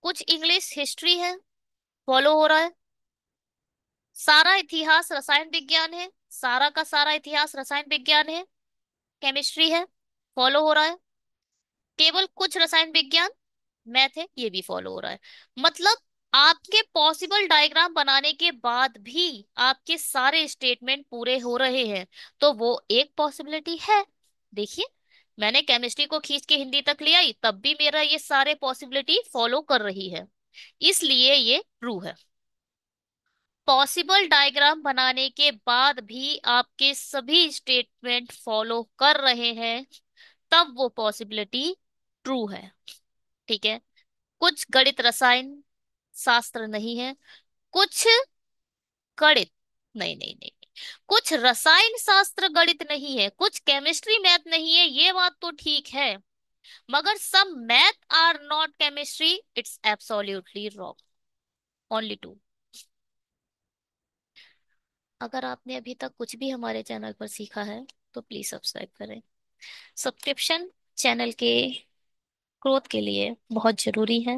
कुछ इंग्लिश हिस्ट्री है, फॉलो हो रहा है। सारा इतिहास रसायन विज्ञान है, सारा का सारा इतिहास रसायन विज्ञान है, केमिस्ट्री है, फॉलो हो रहा है। केवल कुछ रसायन विज्ञान मैथ है, ये भी फॉलो हो रहा है। मतलब आपके पॉसिबल डायग्राम बनाने के बाद भी आपके सारे स्टेटमेंट पूरे हो रहे हैं, तो वो एक पॉसिबिलिटी है। देखिए, मैंने केमिस्ट्री को खींच के हिंदी तक ले आई, तब भी मेरा ये सारे पॉसिबिलिटी फॉलो कर रही है, इसलिए ये ट्रू है। पॉसिबल डायग्राम बनाने के बाद भी आपके सभी स्टेटमेंट फॉलो कर रहे हैं, तब वो पॉसिबिलिटी ट्रू है। ठीक है। कुछ गणित रसायन शास्त्र नहीं है। कुछ गणित, नहीं नहीं नहीं, कुछ रसायन शास्त्र गणित नहीं है, कुछ केमिस्ट्री मैथ नहीं है, ये बात तो ठीक है। मगर some math are not chemistry, it's absolutely wrong. Only two. अगर आपने अभी तक कुछ भी हमारे चैनल पर सीखा है, तो प्लीज सब्सक्राइब करें। सब्सक्रिप्शन चैनल के ग्रोथ के लिए बहुत जरूरी है।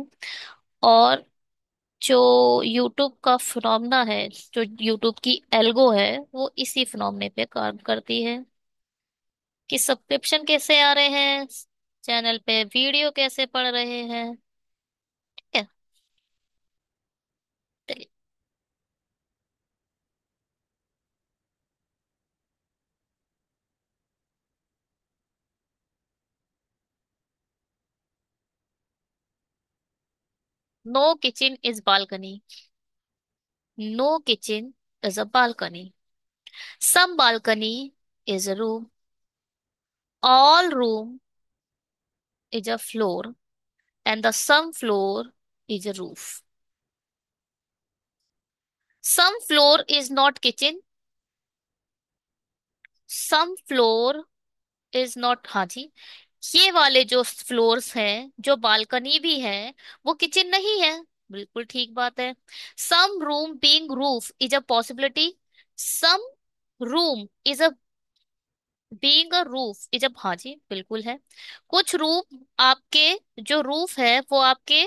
और जो यूट्यूब का फिनोमेना है, जो यूट्यूब की एल्गो है, वो इसी फिनोमेने पे काम करती है कि सब्सक्रिप्शन कैसे आ रहे हैं, चैनल पे वीडियो कैसे पड़ रहे हैं। ठीक है। No kitchen is balcony. No kitchen is a balcony. Some balcony is a room. All room is a floor, and the some floor is a roof. Some floor is not kitchen. Some floor is not, हाँ जी, ये वाले जो floors हैं, जो balcony भी है, वो किचन नहीं है। बिल्कुल ठीक बात है। Some room being roof is a possibility. Some room is a being a roof is a, हाँ जी बिल्कुल है। कुछ रूम आपके, जो रूफ है वो आपके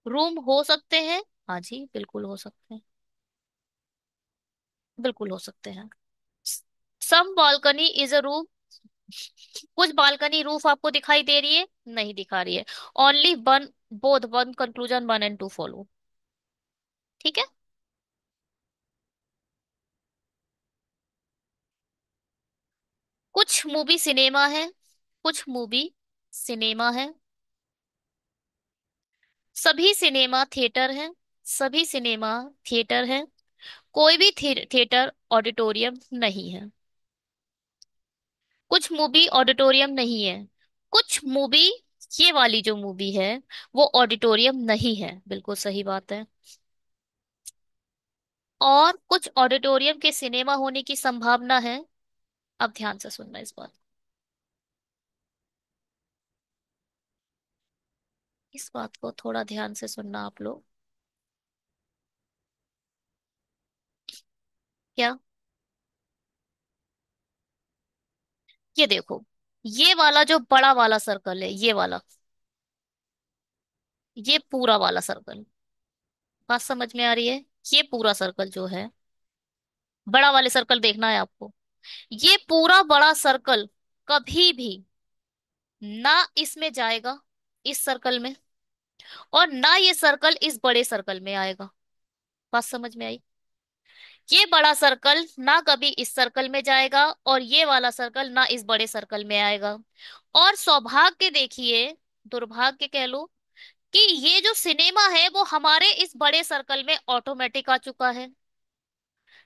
रूम हो सकते हैं। हाँ जी बिल्कुल हो सकते हैं। बिल्कुल हो सकते हैं। Some balcony is a room. कुछ बालकनी रूफ आपको दिखाई दे रही है? नहीं दिखा रही है। Only one, both one conclusion, one and two follow. ठीक है। कुछ कुछ मूवी सिनेमा है, कुछ मूवी सिनेमा है, सभी सिनेमा थिएटर है, सभी सिनेमा थिएटर है, कोई भी थिएटर ऑडिटोरियम नहीं है। कुछ मूवी ऑडिटोरियम नहीं है, कुछ मूवी, ये वाली जो मूवी है वो ऑडिटोरियम नहीं है, बिल्कुल सही बात है। और कुछ ऑडिटोरियम के सिनेमा होने की संभावना है। अब ध्यान से सुनना इस बात, इस बात को थोड़ा ध्यान से सुनना आप लोग। क्या? ये देखो, ये वाला जो बड़ा वाला सर्कल है, ये वाला, ये पूरा वाला सर्कल, बात समझ में आ रही है? ये पूरा सर्कल जो है, बड़ा वाले सर्कल देखना है आपको। ये पूरा बड़ा सर्कल कभी भी ना इसमें जाएगा, इस सर्कल में, और ना ये सर्कल इस बड़े सर्कल में आएगा। बात समझ में आई? ये बड़ा सर्कल ना कभी इस सर्कल में जाएगा, और ये वाला सर्कल ना इस बड़े सर्कल में आएगा। और सौभाग्य देखिए, दुर्भाग्य कह लो, कि ये जो सिनेमा है वो हमारे इस बड़े सर्कल में ऑटोमेटिक आ चुका है।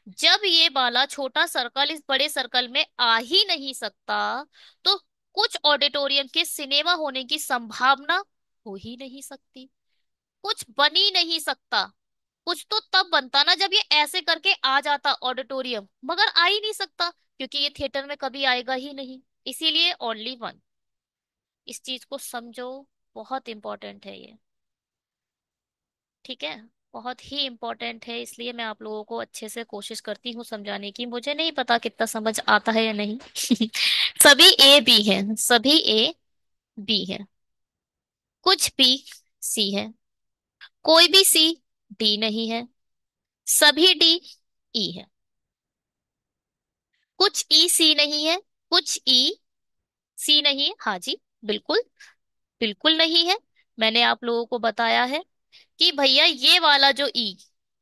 जब ये वाला छोटा सर्कल इस बड़े सर्कल में आ ही नहीं सकता, तो कुछ ऑडिटोरियम के सिनेमा होने की संभावना हो ही नहीं सकती, कुछ बन ही नहीं सकता। कुछ तो तब बनता ना जब ये ऐसे करके आ जाता ऑडिटोरियम, मगर आ ही नहीं सकता क्योंकि ये थिएटर में कभी आएगा ही नहीं। इसीलिए ओनली वन, इस चीज को समझो, बहुत इंपॉर्टेंट है ये। ठीक है, बहुत ही इंपॉर्टेंट है, इसलिए मैं आप लोगों को अच्छे से कोशिश करती हूँ समझाने की, मुझे नहीं पता कितना समझ आता है या नहीं। सभी ए बी है, सभी ए बी है, कुछ बी सी है, कोई भी सी डी नहीं है, सभी डी ई है, कुछ ई सी नहीं है, कुछ ई सी नहीं है, हाँ जी, बिल्कुल, बिल्कुल नहीं है। मैंने आप लोगों को बताया है कि भैया ये वाला जो ई,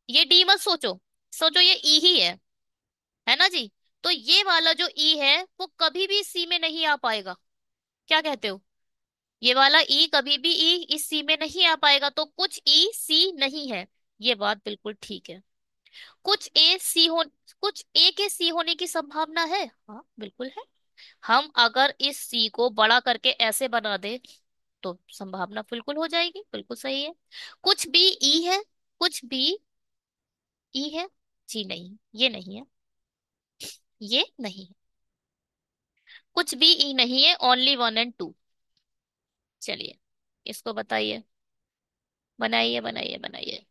ये डी मत सोचो, सोचो ये ई ही है ना जी? तो ये वाला जो ई है वो कभी भी सी में नहीं आ पाएगा। क्या कहते हो? ये वाला ई कभी भी ई इस सी में नहीं आ पाएगा, तो कुछ ई सी नहीं है, ये बात बिल्कुल ठीक है। कुछ ए सी हो, कुछ ए के सी होने की संभावना है, हाँ बिल्कुल है। हम अगर इस सी को बड़ा करके ऐसे बना दे तो संभावना बिल्कुल हो जाएगी, बिल्कुल सही है। कुछ बी ई है, कुछ बी ई है, जी नहीं, ये नहीं है, ये नहीं है, कुछ भी ई नहीं है, ओनली वन एंड टू। चलिए, इसको बताइए, बनाइए बनाइए बनाइए।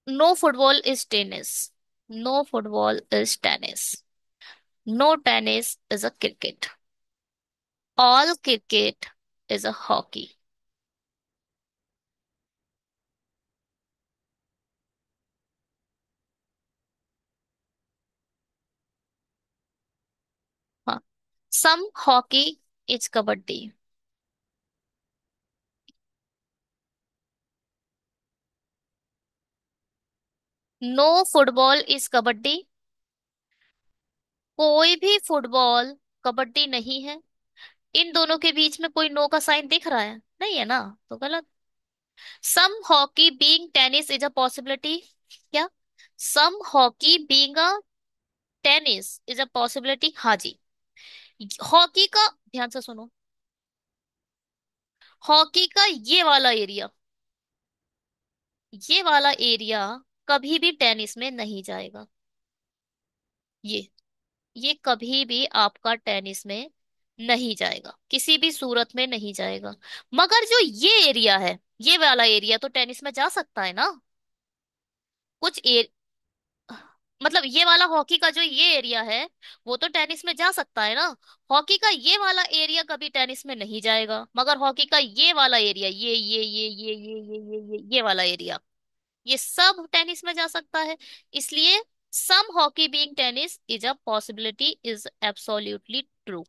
No football is tennis, no football is tennis, no tennis is a cricket, all cricket is a hockey. हाँ, some hockey is kabaddi. No football is kabaddi, कोई भी फुटबॉल कबड्डी नहीं है। इन दोनों के बीच में कोई नो का साइन दिख रहा है? नहीं है ना, तो गलत। Some hockey being tennis is a possibility, क्या? Some hockey being a tennis is a possibility, हाँ जी। हॉकी का, ध्यान से सुनो, हॉकी का ये वाला एरिया कभी भी टेनिस में नहीं जाएगा। ये ये कभी भी आपका टेनिस में नहीं जाएगा, किसी भी सूरत में नहीं जाएगा। मगर जो ये एरिया है, ये वाला एरिया तो टेनिस में जा सकता है ना। कुछ मतलब ये वाला हॉकी का जो ये एरिया है वो तो टेनिस में जा सकता है ना। हॉकी का ये वाला एरिया कभी टेनिस में नहीं जाएगा, मगर हॉकी का ये वाला एरिया, ये वाला एरिया, ये सब टेनिस में जा सकता है। इसलिए some hockey being tennis is a possibility is absolutely true.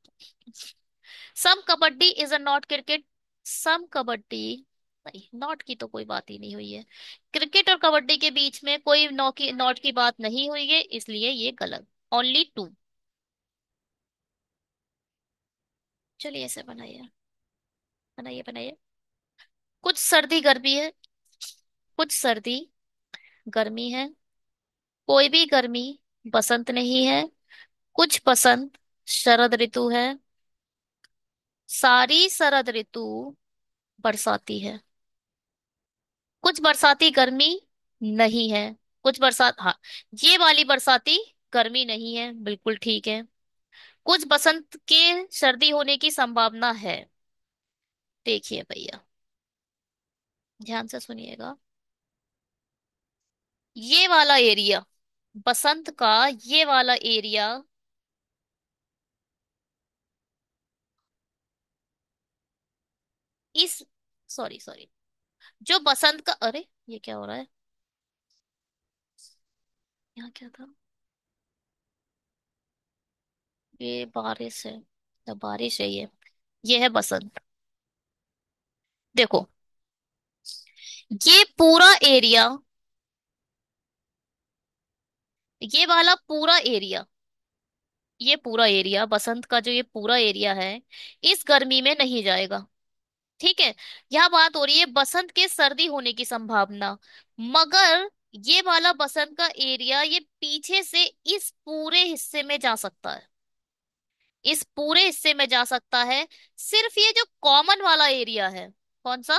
Some kabaddi is a not cricket, some kabaddi नहीं, नॉट की तो कोई बात ही नहीं हुई है। क्रिकेट और कबड्डी के बीच में कोई नॉट की बात नहीं हुई है, इसलिए ये गलत। Only two. चलिए ऐसे बनाइए। बनाइए बनाइए। कुछ सर्दी गर्मी है। कुछ सर्दी गर्मी है। कोई भी गर्मी बसंत नहीं है। कुछ बसंत शरद ऋतु है। सारी शरद ऋतु बरसाती है। कुछ बरसाती गर्मी नहीं है। कुछ बरसात, हाँ, ये वाली बरसाती गर्मी नहीं है, बिल्कुल ठीक है। कुछ बसंत के सर्दी होने की संभावना है। देखिए भैया, ध्यान से सुनिएगा। ये वाला एरिया, बसंत का ये वाला एरिया, इस, सॉरी सॉरी, जो बसंत का, अरे ये क्या हो रहा है, यहाँ क्या था, ये बारिश है। तो बारिश है ये है बसंत। देखो, ये पूरा एरिया, ये वाला पूरा एरिया, ये पूरा एरिया बसंत का, जो ये पूरा एरिया है, इस गर्मी में नहीं जाएगा। ठीक है। यह बात हो रही है बसंत के सर्दी होने की संभावना। मगर ये वाला बसंत का एरिया, ये पीछे से इस पूरे हिस्से में जा सकता है। इस पूरे हिस्से में जा सकता है। सिर्फ ये जो कॉमन वाला एरिया है, कौन सा,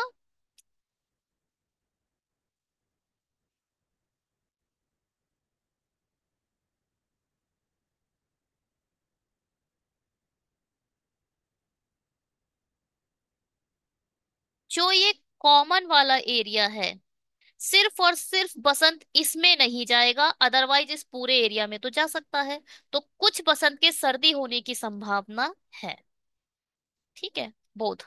जो ये कॉमन वाला एरिया है, सिर्फ और सिर्फ बसंत इसमें नहीं जाएगा, अदरवाइज इस पूरे एरिया में तो जा सकता है। तो कुछ बसंत के सर्दी होने की संभावना है। ठीक है। बोध।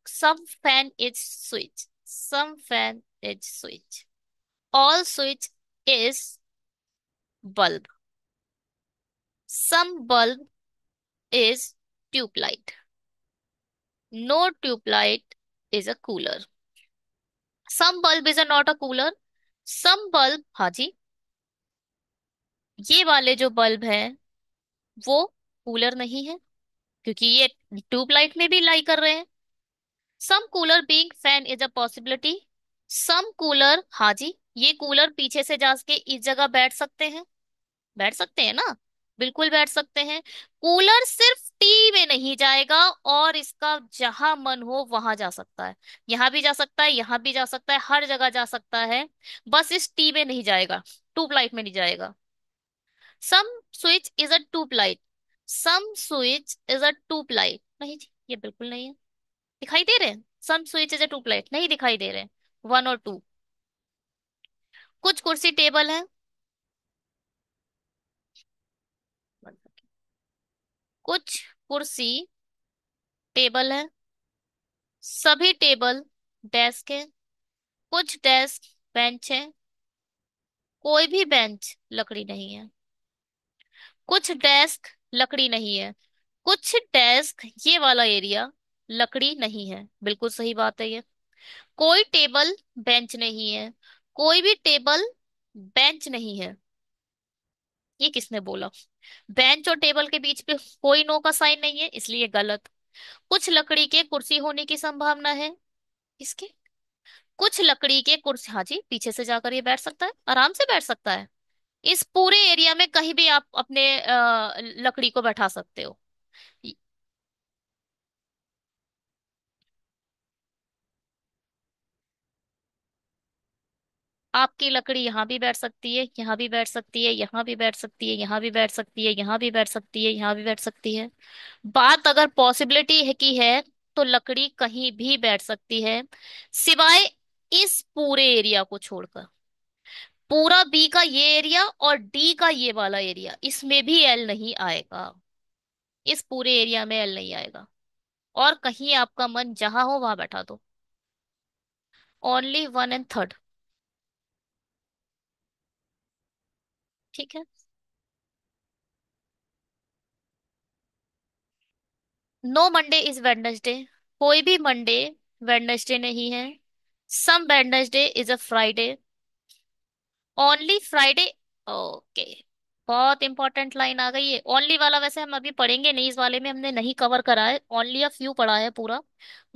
Some fan is switch. Some fan is switch. All switch is bulb. Some bulb is tube light. No tube light is a cooler. Some bulb is a not a cooler. Some bulb, हाँ जी, ये वाले जो bulb हैं वो cooler नहीं है, क्योंकि ये ट्यूब लाइट में भी लाई कर रहे हैं। Some cooler being fan is a possibility. Some cooler, हाँ जी, ये कूलर पीछे से जाके इस जगह बैठ सकते हैं। बैठ सकते हैं ना, बिल्कुल बैठ सकते हैं। कूलर सिर्फ टी में नहीं जाएगा, और इसका जहां मन हो वहां जा सकता है। यहां भी जा सकता है, यहां भी जा सकता है, हर जगह जा सकता है। बस इस टी में नहीं जाएगा, ट्यूबलाइट में नहीं जाएगा। Some switch is a tubelight. Some switch is a tubelight, नहीं जी, ये बिल्कुल नहीं है। दिखाई दे रहे हैं, सम स्विच इज अ ट्यूबलाइट नहीं दिखाई दे रहे हैं। वन और टू। कुछ कुर्सी टेबल है। कुछ कुर्सी टेबल है। सभी टेबल डेस्क है। कुछ डेस्क बेंच है। कोई भी बेंच लकड़ी नहीं है। कुछ डेस्क लकड़ी नहीं है। कुछ डेस्क, ये वाला एरिया लकड़ी नहीं है, बिल्कुल सही बात है ये। कोई टेबल बेंच नहीं है। कोई भी टेबल बेंच नहीं है, ये किसने बोला। बेंच और टेबल के बीच पे कोई नो का साइन नहीं है, इसलिए गलत। कुछ लकड़ी के कुर्सी होने की संभावना है। इसके, कुछ लकड़ी के कुर्सी, हाँ जी, पीछे से जाकर ये बैठ सकता है, आराम से बैठ सकता है। इस पूरे एरिया में कहीं भी आप अपने लकड़ी को बैठा सकते हो। य- आपकी लकड़ी यहाँ भी बैठ सकती है, यहाँ भी बैठ सकती है, यहाँ भी बैठ सकती है, यहाँ भी बैठ सकती है, यहाँ भी बैठ सकती है, यहाँ भी बैठ सकती है। बात अगर पॉसिबिलिटी है की है, तो लकड़ी कहीं भी बैठ सकती है, सिवाय इस पूरे एरिया को छोड़कर। पूरा बी का ये एरिया और डी का ये वाला एरिया, इसमें भी एल नहीं आएगा। इस पूरे एरिया में एल नहीं आएगा। और कहीं आपका मन जहां हो वहां बैठा दो। Only one and third. ठीक है। नो मंडे इज वेडनेसडे, कोई भी मंडे वेडनेसडे नहीं है। Some Wednesday is a Friday, only Friday. Okay, बहुत इंपॉर्टेंट लाइन आ गई है। ओनली वाला वैसे हम अभी पढ़ेंगे नहीं, इस वाले में हमने नहीं कवर करा है, ओनली अ फ्यू पढ़ा है पूरा,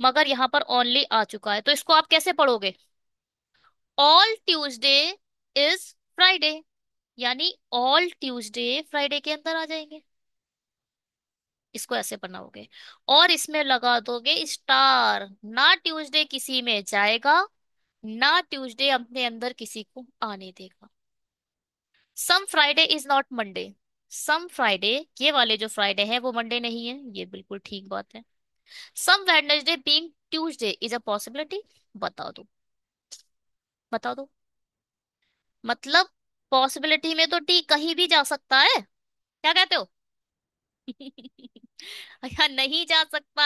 मगर यहाँ पर ओनली आ चुका है, तो इसको आप कैसे पढ़ोगे? ऑल ट्यूसडे इज फ्राइडे, यानी ऑल ट्यूसडे फ्राइडे के अंदर आ जाएंगे। इसको ऐसे बनाओगे और इसमें लगा दोगे स्टार, ना ट्यूसडे किसी में जाएगा, ना ट्यूसडे अपने अंदर किसी को आने देगा। Some Friday is not Monday, some Friday, ये वाले जो फ्राइडे हैं वो मंडे नहीं है, ये बिल्कुल ठीक बात है। Some Wednesday being Tuesday is a possibility, बता दो, बता दो। मतलब पॉसिबिलिटी में तो टी कहीं भी जा सकता है, क्या कहते हो? यहाँ नहीं जा सकता,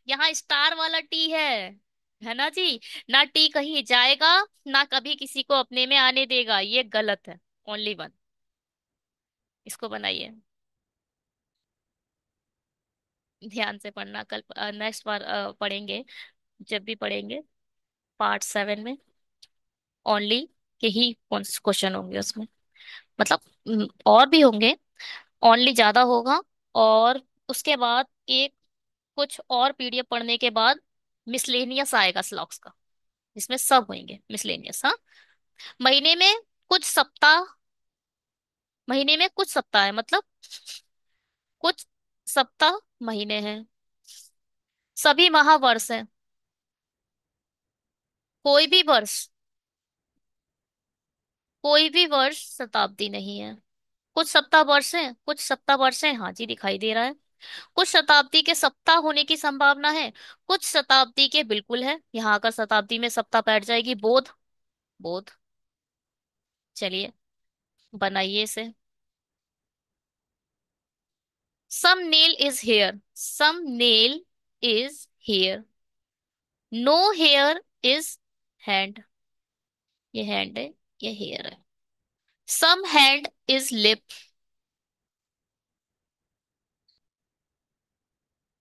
यहाँ स्टार वाला टी है ना जी। ना टी कहीं जाएगा, ना कभी किसी को अपने में आने देगा, ये गलत है। Only one. इसको बनाइए, ध्यान से पढ़ना, कल नेक्स्ट बार पढ़ेंगे, जब भी पढ़ेंगे पार्ट 7 में, ओनली के ही क्वेश्चन होंगे उसमें। मतलब और भी होंगे, ओनली ज्यादा होगा। और उसके बाद एक कुछ और पीडीएफ पढ़ने के बाद मिसलेनियस आएगा स्लॉक्स का, जिसमें सब होंगे मिसलेनियस। हाँ, महीने में कुछ सप्ताह, महीने में कुछ सप्ताह है, मतलब कुछ सप्ताह महीने हैं। सभी माह वर्ष है, कोई भी वर्ष, कोई भी वर्ष शताब्दी नहीं है। कुछ सप्ताह वर्ष है, कुछ सप्ताह वर्ष है, हाँ जी दिखाई दे रहा है। कुछ शताब्दी के सप्ताह होने की संभावना है, कुछ शताब्दी के बिल्कुल है। यहाँ अगर शताब्दी में सप्ताह बैठ जाएगी, बोध, बोध। चलिए बनाइए इसे। Some nail is hair, some nail is hair, no hair is hand, ये हैंड है, ये हेयर है। Some hand is lip,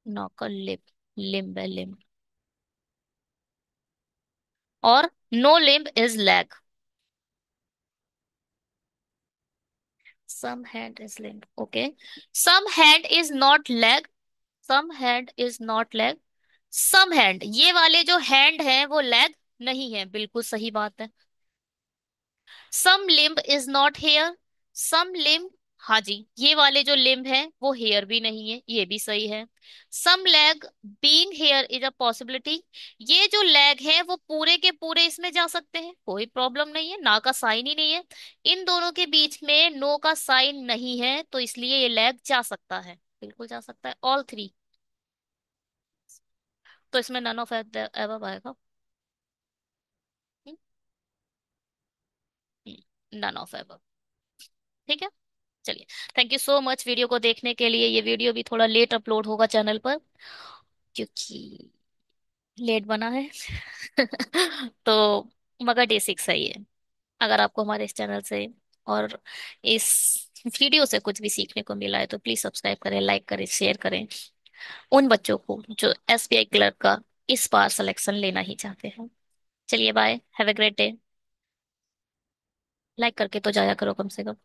not lip, limb है, लिम्ब। और no limb is leg, some hand is limb, okay. Some hand is not leg, some hand is not leg, some hand, ये वाले जो hand है वो leg नहीं है, बिल्कुल सही बात है। Some limb is not hair, some limb, हाँ जी, ये वाले जो लिम्ब है वो हेयर भी नहीं है, ये भी सही है। Some leg being hair is a possibility, ये जो लेग है वो पूरे के पूरे इसमें जा सकते हैं, कोई प्रॉब्लम नहीं है, ना का साइन ही नहीं है। इन दोनों के बीच में नो का साइन नहीं है, तो इसलिए ये लेग जा सकता है, बिल्कुल जा सकता है, ऑल थ्री। तो इसमें नन ऑफ एबव आएगा, नन ऑफ एबव। ठीक है, चलिए। Thank you so much video को देखने के लिए। ये वीडियो भी थोड़ा लेट अपलोड होगा चैनल पर, क्योंकि लेट बना है। तो मगर डे 6 सही है। अगर आपको हमारे इस चैनल से और इस वीडियो से कुछ भी सीखने को मिला है तो प्लीज सब्सक्राइब करें, लाइक करें, शेयर करें उन बच्चों को जो एसबीआई क्लर्क का इस बार सिलेक्शन लेना ही चाहते हैं। चलिए bye, have a great day. Like करके तो जाया करो कम से कम।